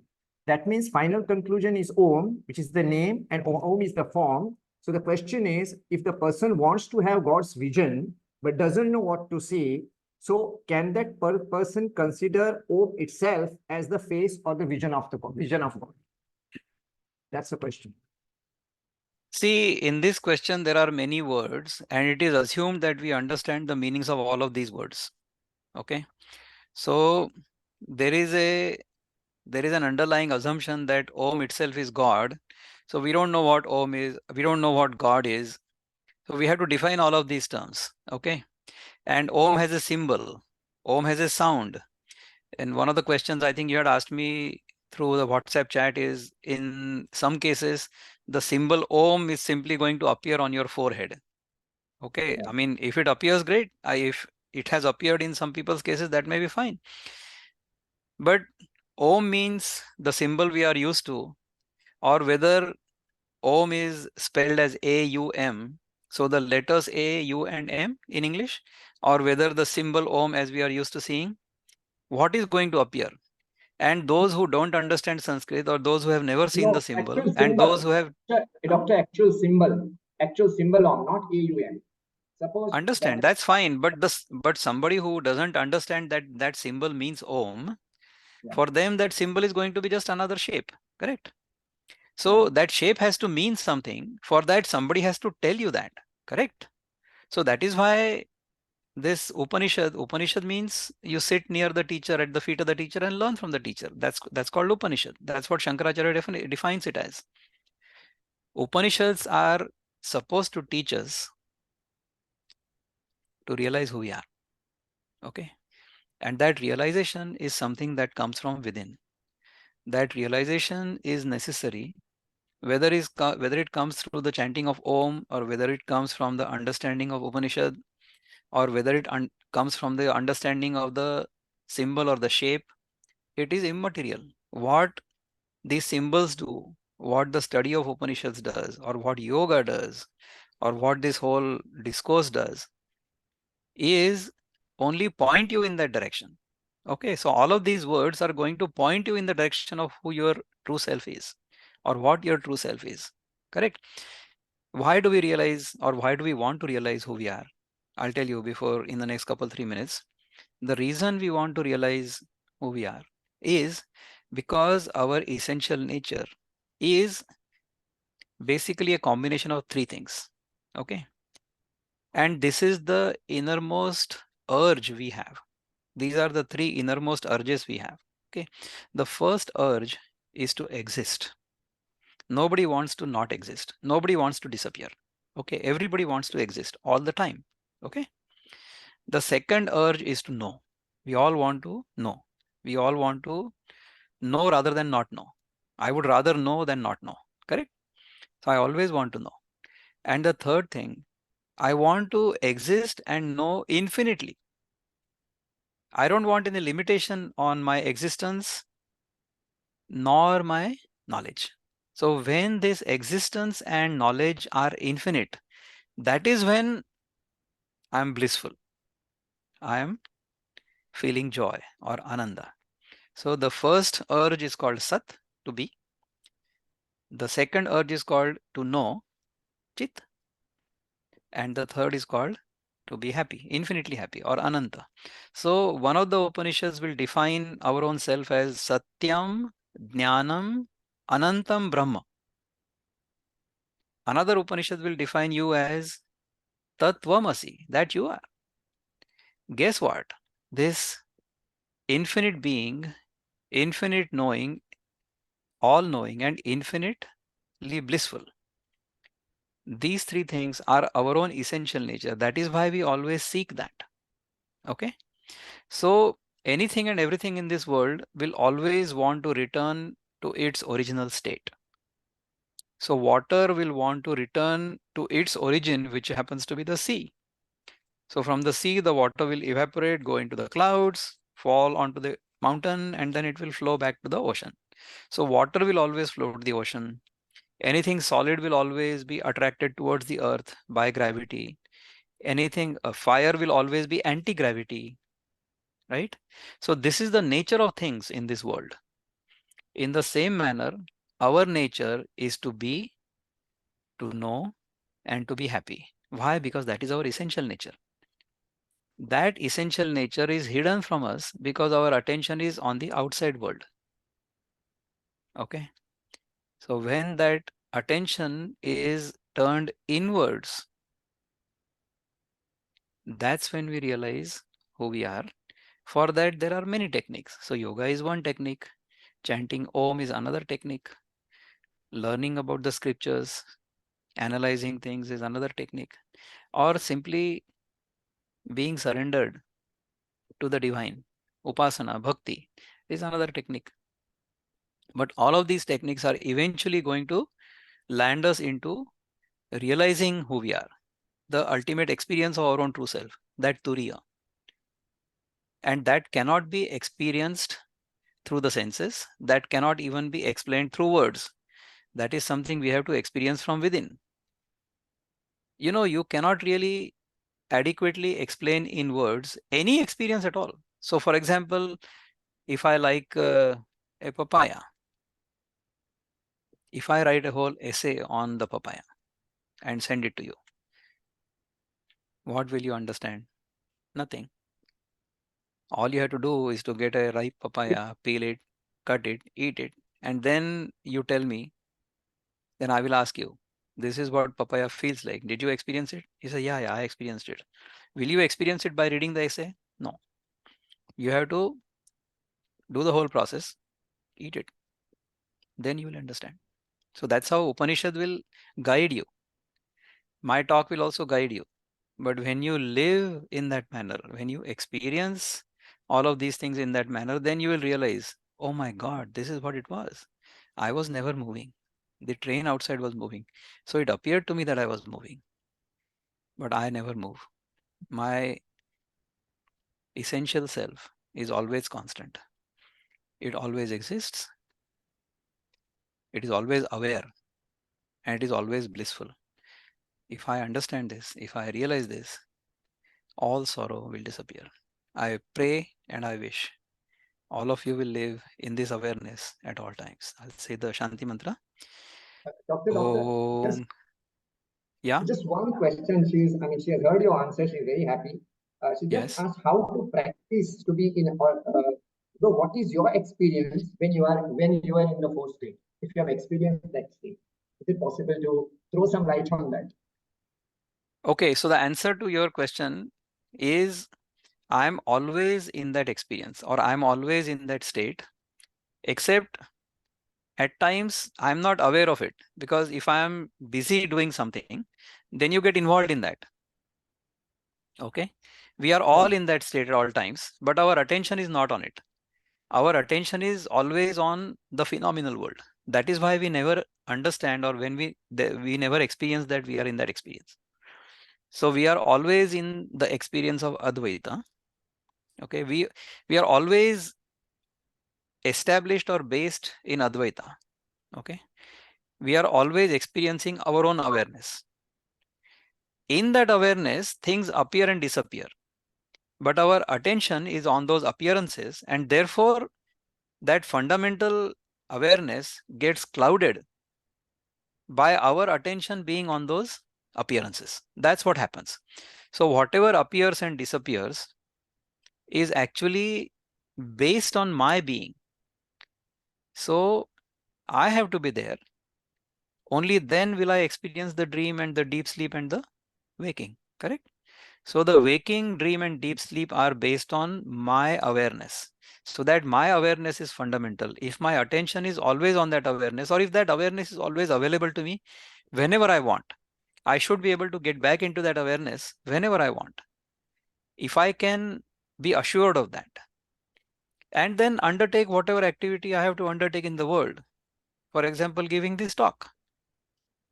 That means final conclusion is Om, which is the name, and Om is the form. So the question is, if the person wants to have God's vision, but doesn't know what to see, so can that person consider Om itself as the face or the vision of the God, vision of God? That's the question. See, in this question, there are many words, and it is assumed that we understand the meanings of all of these words. Okay. So there is an underlying assumption that Om itself is God. So we don't know what Om is, we don't know what God is. So we have to define all of these terms. Okay. And Om has a symbol, Om has a sound. And one of the questions I think you had asked me through the WhatsApp chat is, in some cases, the symbol Om is simply going to appear on your forehead. Okay. I mean, if it appears, great. If it has appeared in some people's cases, that may be fine. But Om means the symbol we are used to, or whether Om is spelled as A-U-M, so the letters A, U, and M in English, or whether the symbol Om as we are used to seeing, what is going to appear? And those who don't understand Sanskrit, or those who have never seen the symbol, and those who have Doctor, actual symbol Om, not AUM. Suppose understand, that's fine. But somebody who doesn't understand that symbol means Om, Yeah. for them that symbol is going to be just another shape, correct? So that shape has to mean something. For that, somebody has to tell you that, correct? So that is why this Upanishad means you sit near the teacher, at the feet of the teacher, and learn from the teacher. That's called Upanishad. That's what Shankaracharya defines it as. Upanishads are supposed to teach us to realize who we are. Okay. And that realization is something that comes from within. That realization is necessary, whether it comes through the chanting of Om, or whether it comes from the understanding of Upanishad, or whether it comes from the understanding of the symbol or the shape. It is immaterial. What these symbols do, what the study of Upanishads does, or what yoga does, or what this whole discourse does, is only point you in that direction. Okay, so all of these words are going to point you in the direction of who your true self is, or what your true self is. Correct? Why do we realize, or why do we want to realize who we are? I'll tell you before, in the next 3 minutes. The reason we want to realize who we are is because our essential nature is basically a combination of 3 things. Okay. And this is the innermost urge we have. These are the 3 innermost urges we have. Okay. The first urge is to exist. Nobody wants to not exist. Nobody wants to disappear. Okay. Everybody wants to exist all the time. Okay. The second urge is to know. We all want to know. We all want to know rather than not know. I would rather know than not know. Correct? So I always want to know. And the third thing, I want to exist and know infinitely. I don't want any limitation on my existence nor my knowledge. So when this existence and knowledge are infinite, that is when I am blissful. I am feeling joy or ananda. So the first urge is called sat, to be. The second urge is called to know, chit. And the third is called to be happy, infinitely happy, or ananta. So one of the Upanishads will define our own self as satyam, jnanam, anantam brahma. Another Upanishad will define you as tatvamasi, that you are. Guess what? This infinite being, infinite knowing, all knowing, and infinitely blissful. These three things are our own essential nature. That is why we always seek that. Okay? So anything and everything in this world will always want to return to its original state. So water will want to return to its origin, which happens to be the sea. So from the sea, the water will evaporate, go into the clouds, fall onto the mountain, and then it will flow back to the ocean. So water will always flow to the ocean. Anything solid will always be attracted towards the earth by gravity. Anything, fire will always be anti-gravity, right? So this is the nature of things in this world. In the same manner, our nature is to be, to know, and to be happy. Why? Because that is our essential nature. That essential nature is hidden from us because our attention is on the outside world. Okay. So when that attention is turned inwards, that's when we realize who we are. For that, there are many techniques. So yoga is one technique. Chanting Om is another technique. Learning about the scriptures, analyzing things is another technique. Or simply being surrendered to the divine. Upasana, bhakti is another technique. But all of these techniques are eventually going to land us into realizing who we are, the ultimate experience of our own true self, that Turiya. And that cannot be experienced through the senses, that cannot even be explained through words. That is something we have to experience from within. You know, you cannot really adequately explain in words any experience at all. So for example, if I like a papaya, if I write a whole essay on the papaya and send it to you, what will you understand? Nothing. All you have to do is to get a ripe papaya, peel it, cut it, eat it, and then you tell me, then I will ask you, this is what papaya feels like. Did you experience it? You say, yeah, I experienced it. Will you experience it by reading the essay? No. You have to do the whole process, eat it, then you will understand. So that's how Upanishad will guide you. My talk will also guide you. But when you live in that manner, when you experience all of these things in that manner, then you will realize, oh my God, this is what it was. I was never moving. The train outside was moving. So it appeared to me that I was moving, but I never move. My essential self is always constant. It always exists. It is always aware, and it is always blissful. If I understand this, if I realize this, all sorrow will disappear. I pray and I wish all of you will live in this awareness at all times. I'll say the Shanti mantra. Doctor, Yeah. just one question. She has heard your answer. She's very happy. She just Yes. asked how to practice to be in. So what is your experience when you are in the fourth state? If you have experienced that state, is it possible to throw some light on that? Okay. So the answer to your question is I'm always in that experience, or I'm always in that state, except at times I'm not aware of it, because if I'm busy doing something, then you get involved in that. Okay. We are all in that state at all times, but our attention is not on it. Our attention is always on the phenomenal world. That is why we never understand, or when we never experience that we are in that experience. So we are always in the experience of Advaita. Okay. We are always established or based in Advaita. Okay. we are always experiencing our own awareness. In that awareness, things appear and disappear. But our attention is on those appearances, and therefore that fundamental awareness gets clouded by our attention being on those appearances. That's what happens. So whatever appears and disappears is actually based on my being. So I have to be there. Only then will I experience the dream and the deep sleep and the waking, correct? So the waking, dream and deep sleep are based on my awareness. So that my awareness is fundamental. If my attention is always on that awareness, or if that awareness is always available to me whenever I want, I should be able to get back into that awareness whenever I want. If I can be assured of that, and then undertake whatever activity I have to undertake in the world. For example, giving this talk,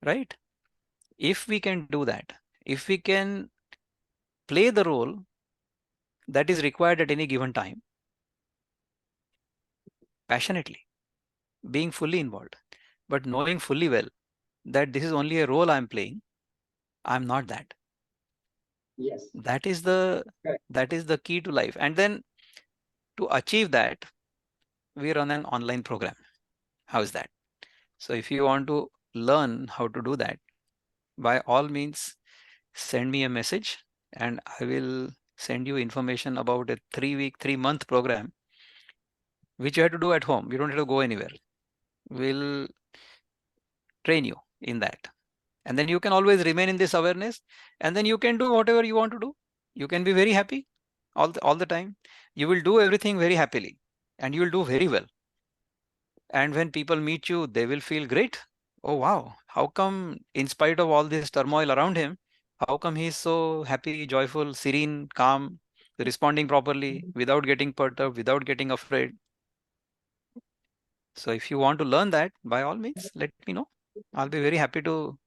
right? If we can do that, if we can play the role that is required at any given time, passionately, being fully involved, but knowing fully well that this is only a role I'm playing, I'm not that. Yes. That is the Correct. that is the key to life. And then to achieve that, we run an online program. How is that? So if you want to learn how to do that, by all means, send me a message and I will send you information about a 3-month program, which you have to do at home. You don't have to go anywhere. We'll train you in that. And then you can always remain in this awareness, and then you can do whatever you want to do. You can be very happy all the time. You will do everything very happily and you will do very well. And when people meet you, they will feel great. Oh, wow. How come, in spite of all this turmoil around him, how come he's so happy, joyful, serene, calm, responding properly, without getting perturbed, without getting afraid? So if you want to learn that, by all means, let me know. I'll be very happy to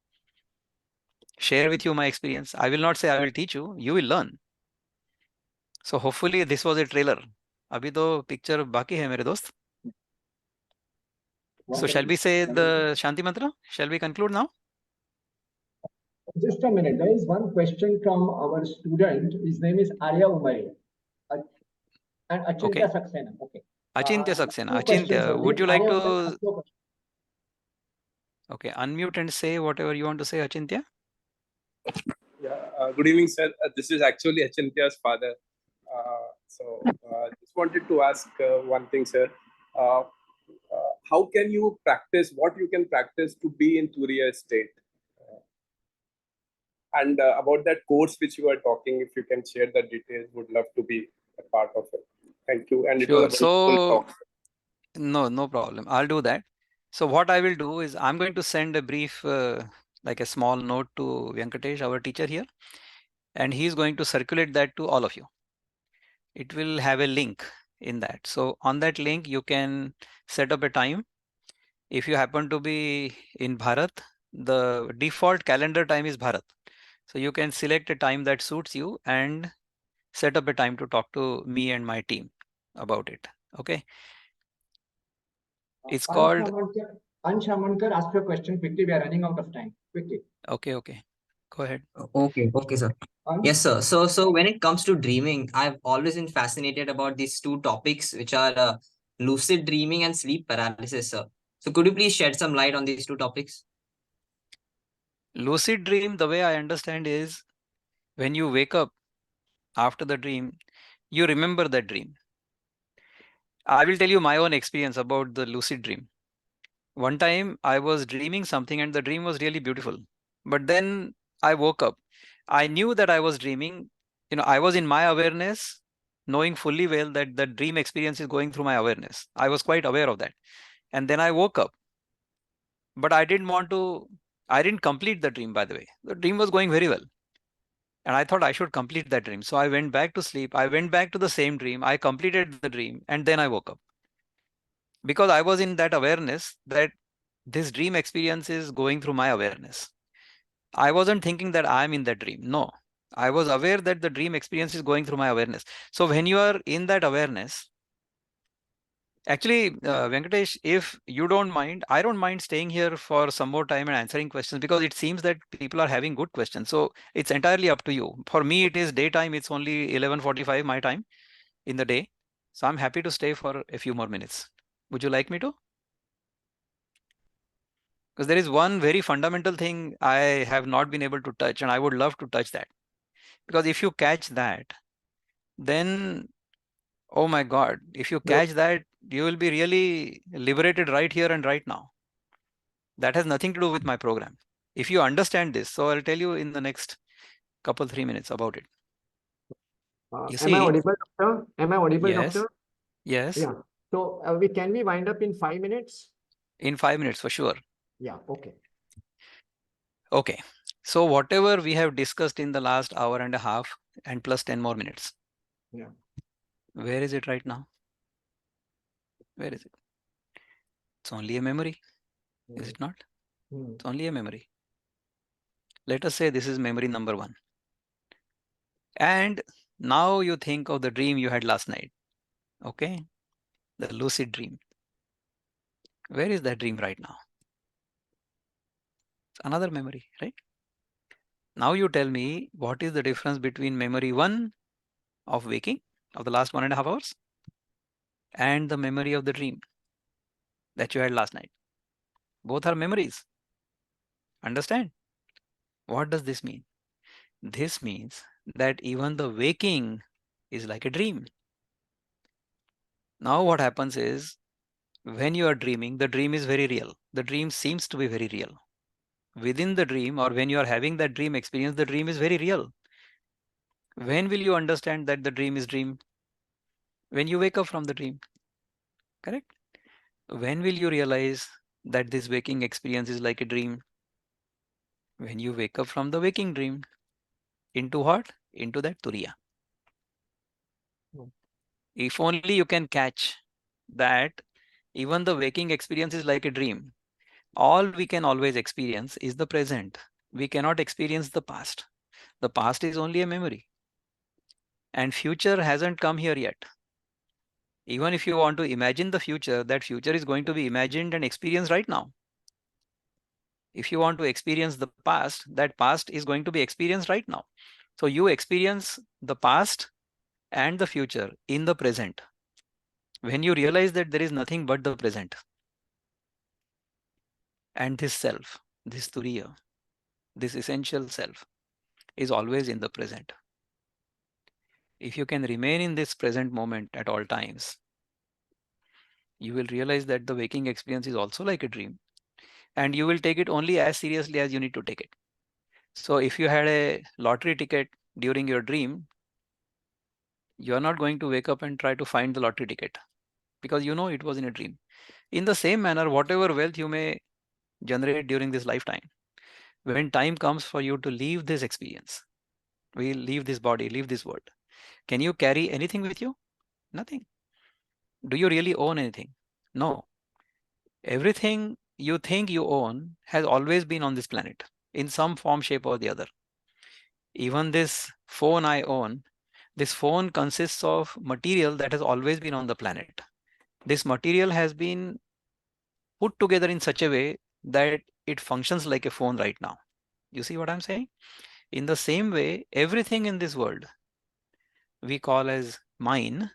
share with you my experience. I will not say I will teach you, you will learn. So hopefully this was a trailer. Abhi to picture baki hai mere dost. So shall we say the Shanti Mantra? Shall we conclude now? Just a minute. There is one question from our student. His name is Aryaan and Achintya Okay. Saxena. Okay. Achintya Saxena. Two questions Achintya, only. would you like Arya, to? ask your question. Okay, unmute and say whatever you want to say, Achintya. Yeah, good evening, sir. This is actually Achintya's father. Just wanted to ask one thing, sir. How can you practice, what you can practice to be in Turiya state? And about that course which you are talking, if you can share the details, would love to be a part of it. Thank you. And Sure. it was a wonderful So, talk. no problem. I'll do that. So what I will do is I'm going to send a brief, like a small note to Venkatesh, our teacher here, and he's going to circulate that to all of you. It will have a link in that. So on that link, you can set up a time. If you happen to be in Bharat, the default calendar time is Bharat. So you can select a time that suits you and set up a time to talk to me and my team about it. Okay. It's called. Ansha, ask your question quickly. We are running out of time. Quickly. Okay. Go ahead. Okay, sir. Yes, sir. So when it comes to dreaming, I've always been fascinated about these two topics, which are lucid dreaming and sleep paralysis, sir. So could you please shed some light on these two topics? Lucid dream, the way I understand is when you wake up after the dream, you remember that dream. I will tell you my own experience about the lucid dream. One time I was dreaming something and the dream was really beautiful. But then I woke up. I knew that I was dreaming. I was in my awareness, knowing fully well that the dream experience is going through my awareness. I was quite aware of that. And then I woke up. But I didn't complete the dream, by the way. The dream was going very well. And I thought I should complete that dream. So I went back to sleep. I went back to the same dream. I completed the dream and then I woke up. Because I was in that awareness that this dream experience is going through my awareness. I wasn't thinking that I'm in that dream. No, I was aware that the dream experience is going through my awareness. So when you are in that awareness, Actually, Venkatesh, if you don't mind, I don't mind staying here for some more time and answering questions, because it seems that people are having good questions. So it's entirely up to you. For me, it is daytime. It's only 11:45 my time in the day. So I'm happy to stay for a few more minutes. Would you like me to? Because there is one very fundamental thing I have not been able to touch, and I would love to touch that. Because if you catch that, then, oh my God, if you catch that, you will be really liberated right here and right now. That has nothing to do with my program. If you understand this, so I'll tell you in the next couple 3 minutes about it. You Am I see, audible, doctor? Am I audible, yes, doctor? yes, Yeah. So can we wind up in 5 minutes? in 5 minutes for sure. Yeah. Okay. Okay. So whatever we have discussed in the last hour and a half and plus 10 more minutes. Yeah. Where is it right now? Where is it? It's only a memory, is it not? Hmm. It's only a memory. Let us say this is memory number 1. And now you think of the dream you had last night. Okay. The lucid dream. Where is that dream right now? It's another memory, right? Now you tell me, what is the difference between memory 1 of waking of the last 1.5 hours and the memory of the dream that you had last night? Both are memories. Understand? What does this mean? This means that even the waking is like a dream. Now what happens is, when you are dreaming, the dream is very real. The dream seems to be very real. Within the dream, or when you are having that dream experience, the dream is very real. When will you understand that the dream is dream? When you wake up from the dream. Correct? When will you realize that this waking experience is like a dream? When you wake up from the waking dream. Into what? Into that Turiya. If only you can catch that even the waking experience is like a dream. All we can always experience is the present. We cannot experience the past. The past is only a memory. And future hasn't come here yet. Even if you want to imagine the future, that future is going to be imagined and experienced right now. If you want to experience the past, that past is going to be experienced right now. So you experience the past and the future in the present. When you realize that there is nothing but the present, and this self, this Turiya, this essential self is always in the present. If you can remain in this present moment at all times, you will realize that the waking experience is also like a dream, and you will take it only as seriously as you need to take it. So if you had a lottery ticket during your dream, you are not going to wake up and try to find the lottery ticket, because you know it was in a dream. In the same manner, whatever wealth you may generate during this lifetime, when time comes for you to leave this experience, we leave this body, leave this world, can you carry anything with you? Nothing. Do you really own anything? No. Everything you think you own has always been on this planet in some form, shape, or the other. Even this phone I own, this phone consists of material that has always been on the planet. This material has been put together in such a way that it functions like a phone right now. You see what I'm saying? In the same way, everything in this world we call as mine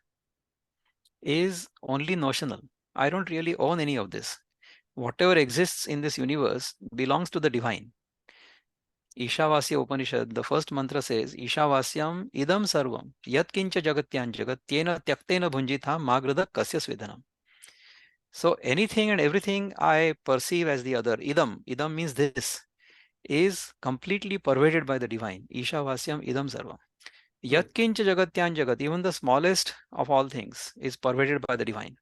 is only notional. I don't really own any of this. Whatever exists in this universe belongs to the divine. Ishavasya Upanishad, the first mantra says, Ishavasyam idam sarvam yat kincha jagatyan jagat tyena tyaktena bhunjitha magrada kasya svedhanam. So anything and everything I perceive as the other, idam means this, is completely pervaded by the divine. Ishavasyam idam sarvam. Yat kincha jagatyan jagat, even the smallest of all things, is pervaded by the divine.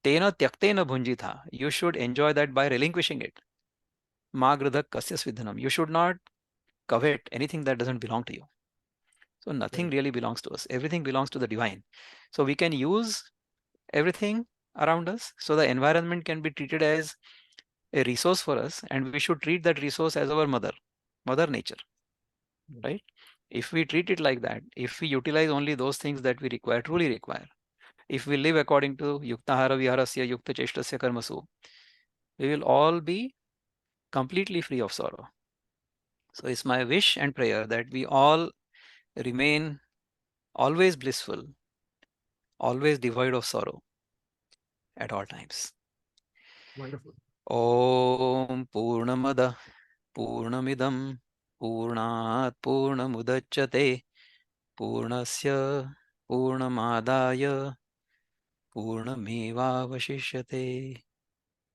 Tena tyaktena bhunjitha, you should enjoy that by relinquishing it. Magradha kasya svidhanam, you should not covet anything that doesn't belong to you. So nothing really belongs to us. Everything belongs to the divine. So we can use everything around us. So the environment can be treated as a resource for us, and we should treat that resource as our mother nature, right? If we treat it like that, if we utilize only those things that we require, truly require, if we live according to yuktahara viharasya yukta cheshtasya karmasu, we will all be completely free of sorrow. So it's my wish and prayer that we all remain always blissful, always devoid of sorrow at all times. Wonderful. Om Purnamada Purnamidam Purnat Purnamudachyate Purnasya Purnamadaya Purnamevavashishyate.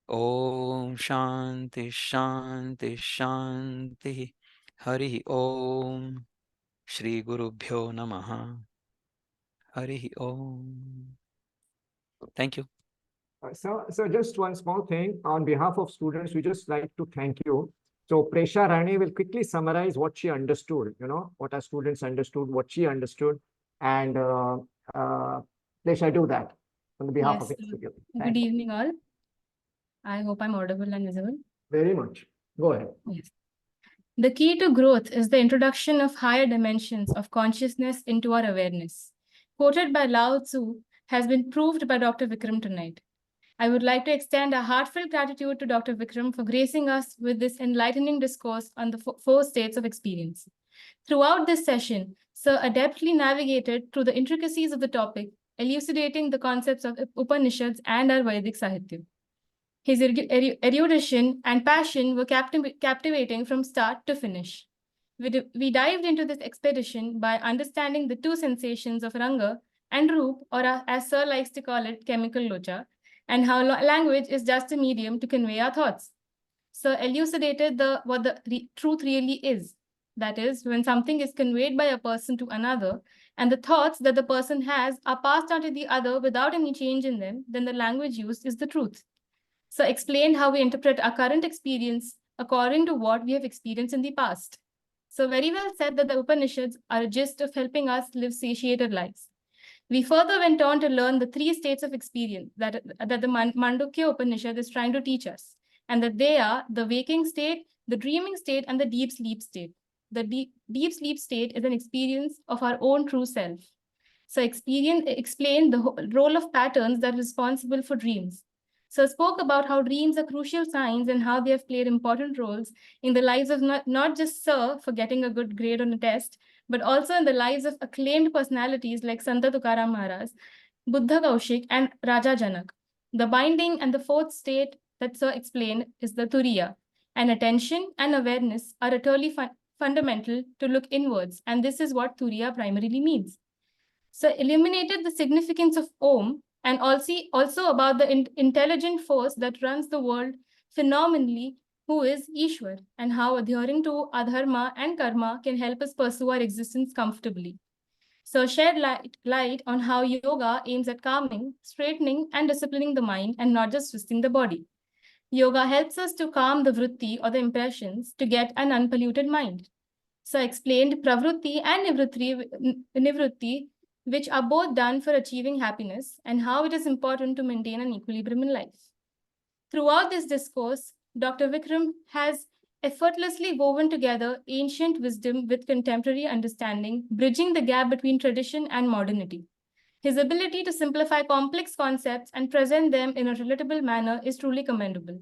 Om Shanti Shanti Shanti. Hari Om. Shri Gurubhyo Namaha. Hari Om. Thank you. So just one small thing on behalf of students, we just like to thank you. So Presha Rani will quickly summarize what she understood, what our students understood, what she understood, and Presha, do that on the behalf of Yes, Institute. good evening all. I hope I'm audible and visible. Very much. Go ahead. Yes. The key to growth is the introduction of higher dimensions of consciousness into our awareness. Quoted by Lao Tzu, has been proved by Dr. Vikram tonight. I would like to extend a heartfelt gratitude to Dr. Vikram for gracing us with this enlightening discourse on the four states of experience. Throughout this session, Sir adeptly navigated through the intricacies of the topic, elucidating the concepts of Upanishads and our Vedic Sahitya. His erudition and passion were captivating from start to finish. We dived into this expedition by understanding the two sensations of Ranga and Roop, or as Sir likes to call it, chemical locha, and how language is just a medium to convey our thoughts. Sir elucidated what the truth really is. That is, when something is conveyed by a person to another, and the thoughts that the person has are passed on to the other without any change in them, then the language used is the truth. So explained how we interpret our current experience according to what we have experienced in the past. So very well said that the Upanishads are a gist of helping us live satiated lives. We further went on to learn the three states of experience that the Mandukya Upanishad is trying to teach us, and that they are the waking state, the dreaming state, and the deep sleep state. The deep sleep state is an experience of our own true self. So explain the role of patterns that are responsible for dreams. So spoke about how dreams are crucial signs and how they have played important roles in the lives of not just Sir for getting a good grade on a test, but also in the lives of acclaimed personalities like Santa Tukaram Maharaj, Buddha Kaushik, and Raja Janak. The binding and the fourth state that Sir explained is the Turiya, and attention and awareness are utterly fundamental to look inwards, and this is what Turiya primarily means. So illuminated the significance of Om, and also about the intelligent force that runs the world phenomenally, who is Ishwar, and how adhering to adharma and karma can help us pursue our existence comfortably. So shed light on how yoga aims at calming, straightening, and disciplining the mind, and not just twisting the body. Yoga helps us to calm the vritti, or the impressions, to get an unpolluted mind. So explained Pravritti and Nivritti, which are both done for achieving happiness, and how it is important to maintain an equilibrium in life. Throughout this discourse, Dr. Vikram has effortlessly woven together ancient wisdom with contemporary understanding, bridging the gap between tradition and modernity. His ability to simplify complex concepts and present them in a relatable manner is truly commendable.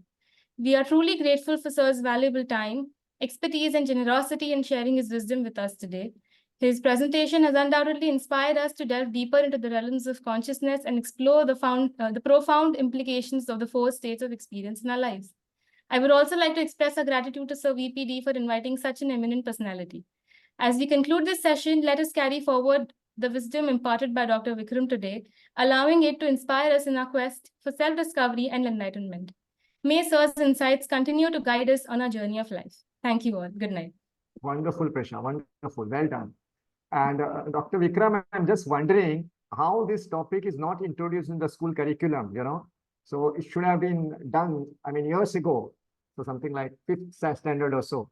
We are truly grateful for Sir's valuable time, expertise, and generosity in sharing his wisdom with us today. His presentation has undoubtedly inspired us to delve deeper into the realms of consciousness and explore the profound implications of the four states of experience in our lives. I would also like to express our gratitude to Sir VPD for inviting such an eminent personality. As we conclude this session, let us carry forward the wisdom imparted by Dr. Vikram today, allowing it to inspire us in our quest for self-discovery and enlightenment. May Sir's insights continue to guide us on our journey of life. Thank you all. Good night. Wonderful, Presha. Wonderful. Well done. And Dr. Vikram, I'm just wondering how this topic is not introduced in the school curriculum, So it should have been done, years ago. So something like 5th standard or so.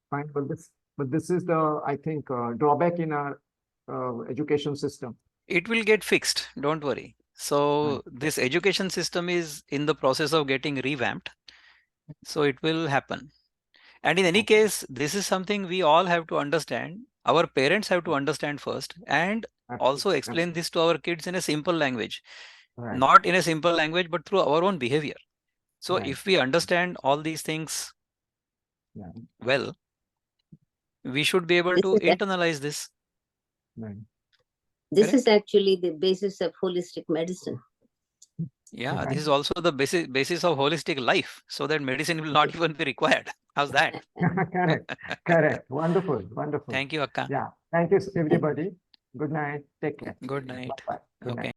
Fine. But this is the, I think, drawback in our education system. It will get fixed. Don't worry. So Right. this education system is in the process of getting revamped. So it will happen. And in any case, this is something we all have to understand. Our parents have to understand first, and also explain this to our kids in a simple language. Right. not in a simple language, but through our own behavior. So Right. if we understand all these things Yeah. well, we should be able This to is ac- internalize this. Right. This Correct. is actually the basis of holistic medicine. Yeah, Right. this is also the basis of holistic life, so that medicine will not even be required. How's that? Correct. Correct. Wonderful. Wonderful. Thank you, Akka. Yeah. Thank you, everybody. Good night. Take care. Good night. Bye-bye. Good Okay. night.